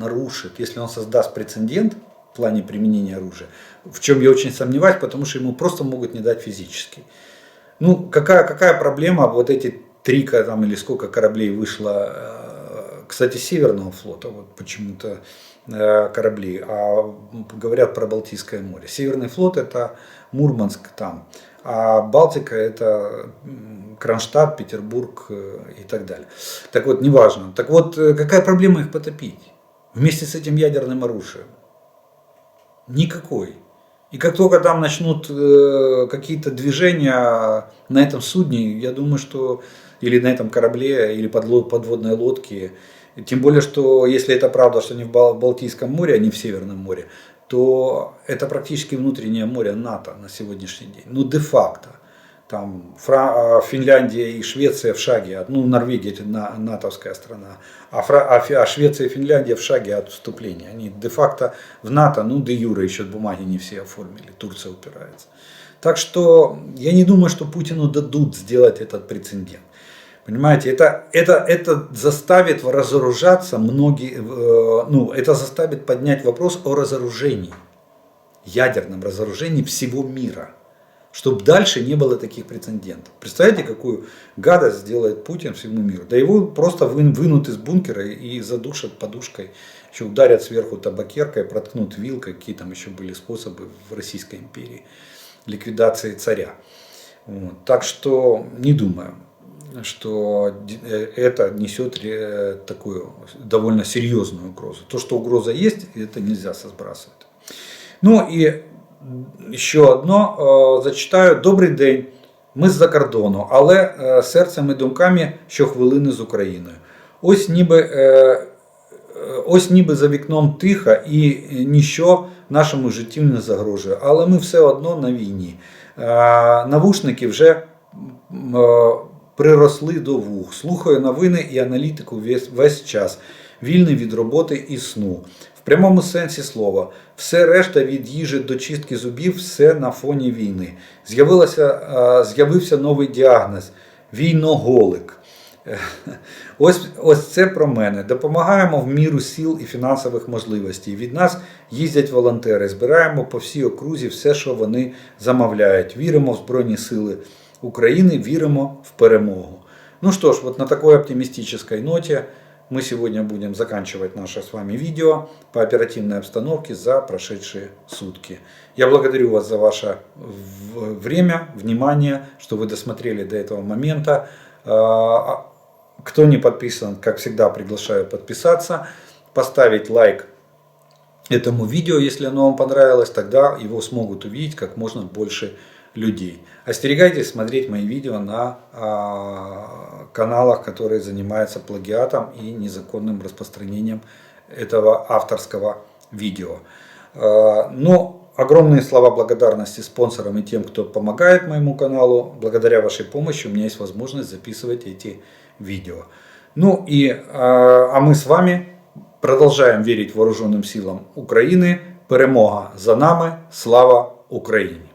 если он создаст прецедент, в плане применения оружия. В чем я очень сомневаюсь, потому что ему просто могут не дать физически. Ну, какая проблема, вот эти 3 там, или сколько кораблей вышло, кстати, Северного флота, вот почему-то корабли, а говорят про Балтийское море. Северный флот это Мурманск там, а Балтика это Кронштадт, Петербург и так далее. Так вот, неважно. Так вот, какая проблема их потопить вместе с этим ядерным оружием? Никакой. И как только там начнут какие-то движения на этом судне, я думаю, что или на этом корабле, или подводной лодке, тем более, что если это правда, что они в Балтийском море, а не в Северном море, то это практически внутреннее море НАТО на сегодняшний день. Ну, де-факто. Там Финляндия и Швеция в шаге, ну, Норвегия это натовская страна, а Швеция и Финляндия в шаге от вступления. Они де-факто в НАТО, ну, де-юре еще бумаги не все оформили, Турция упирается. Так что я не думаю, что Путину дадут сделать этот прецедент. Понимаете, это заставит разоружаться многие, ну, это заставит поднять вопрос о разоружении, ядерном разоружении всего мира. Чтобы дальше не было таких прецедентов. Представляете, какую гадость сделает Путин всему миру? Да его просто вынут из бункера и задушат подушкой. Еще ударят сверху табакеркой, проткнут вилкой. Какие там еще были способы в Российской империи ликвидации царя. Вот. Так что не думаю, что это несет такую довольно серьезную угрозу. То, что угроза есть, это нельзя сбрасывать. Ну и ще одно зачитаю. Добрий день, ми з-за кордону, але серцем і думками щохвилини з Україною. Ось ніби за вікном тихо і ніщо нашому життю не загрожує, але ми все одно на війні. Навушники вже приросли до вух. Слухаю новини і аналітику весь час, вільний від роботи і сну. В прямому сенсі слова, все решта від їжі до чистки зубів, все на фоні війни. З'явився новий діагноз – війноголик. Ось це про мене. Допомагаємо в міру сил і фінансових можливостей. Від нас їздять волонтери, збираємо по всій окрузі все, що вони замовляють. Віримо в Збройні Сили України, віримо в перемогу. Ну что ж, вот на такой оптимистической ноте мы сегодня будем заканчивать наше с вами видео по оперативной обстановке за прошедшие сутки. Я благодарю вас за ваше время, внимание, что вы досмотрели до этого момента. Кто не подписан, как всегда, приглашаю подписаться, поставить лайк этому видео, если оно вам понравилось, тогда его смогут увидеть как можно больше людей. Остерегайтесь смотреть мои видео на каналах, которые занимаются плагиатом и незаконным распространением этого авторского видео. Но огромные слова благодарности спонсорам и тем, кто помогает моему каналу. Благодаря вашей помощи у меня есть возможность записывать эти видео. Ну и а мы с вами продолжаем верить вооруженным силам Украины. Перемога за нами. Слава Украине!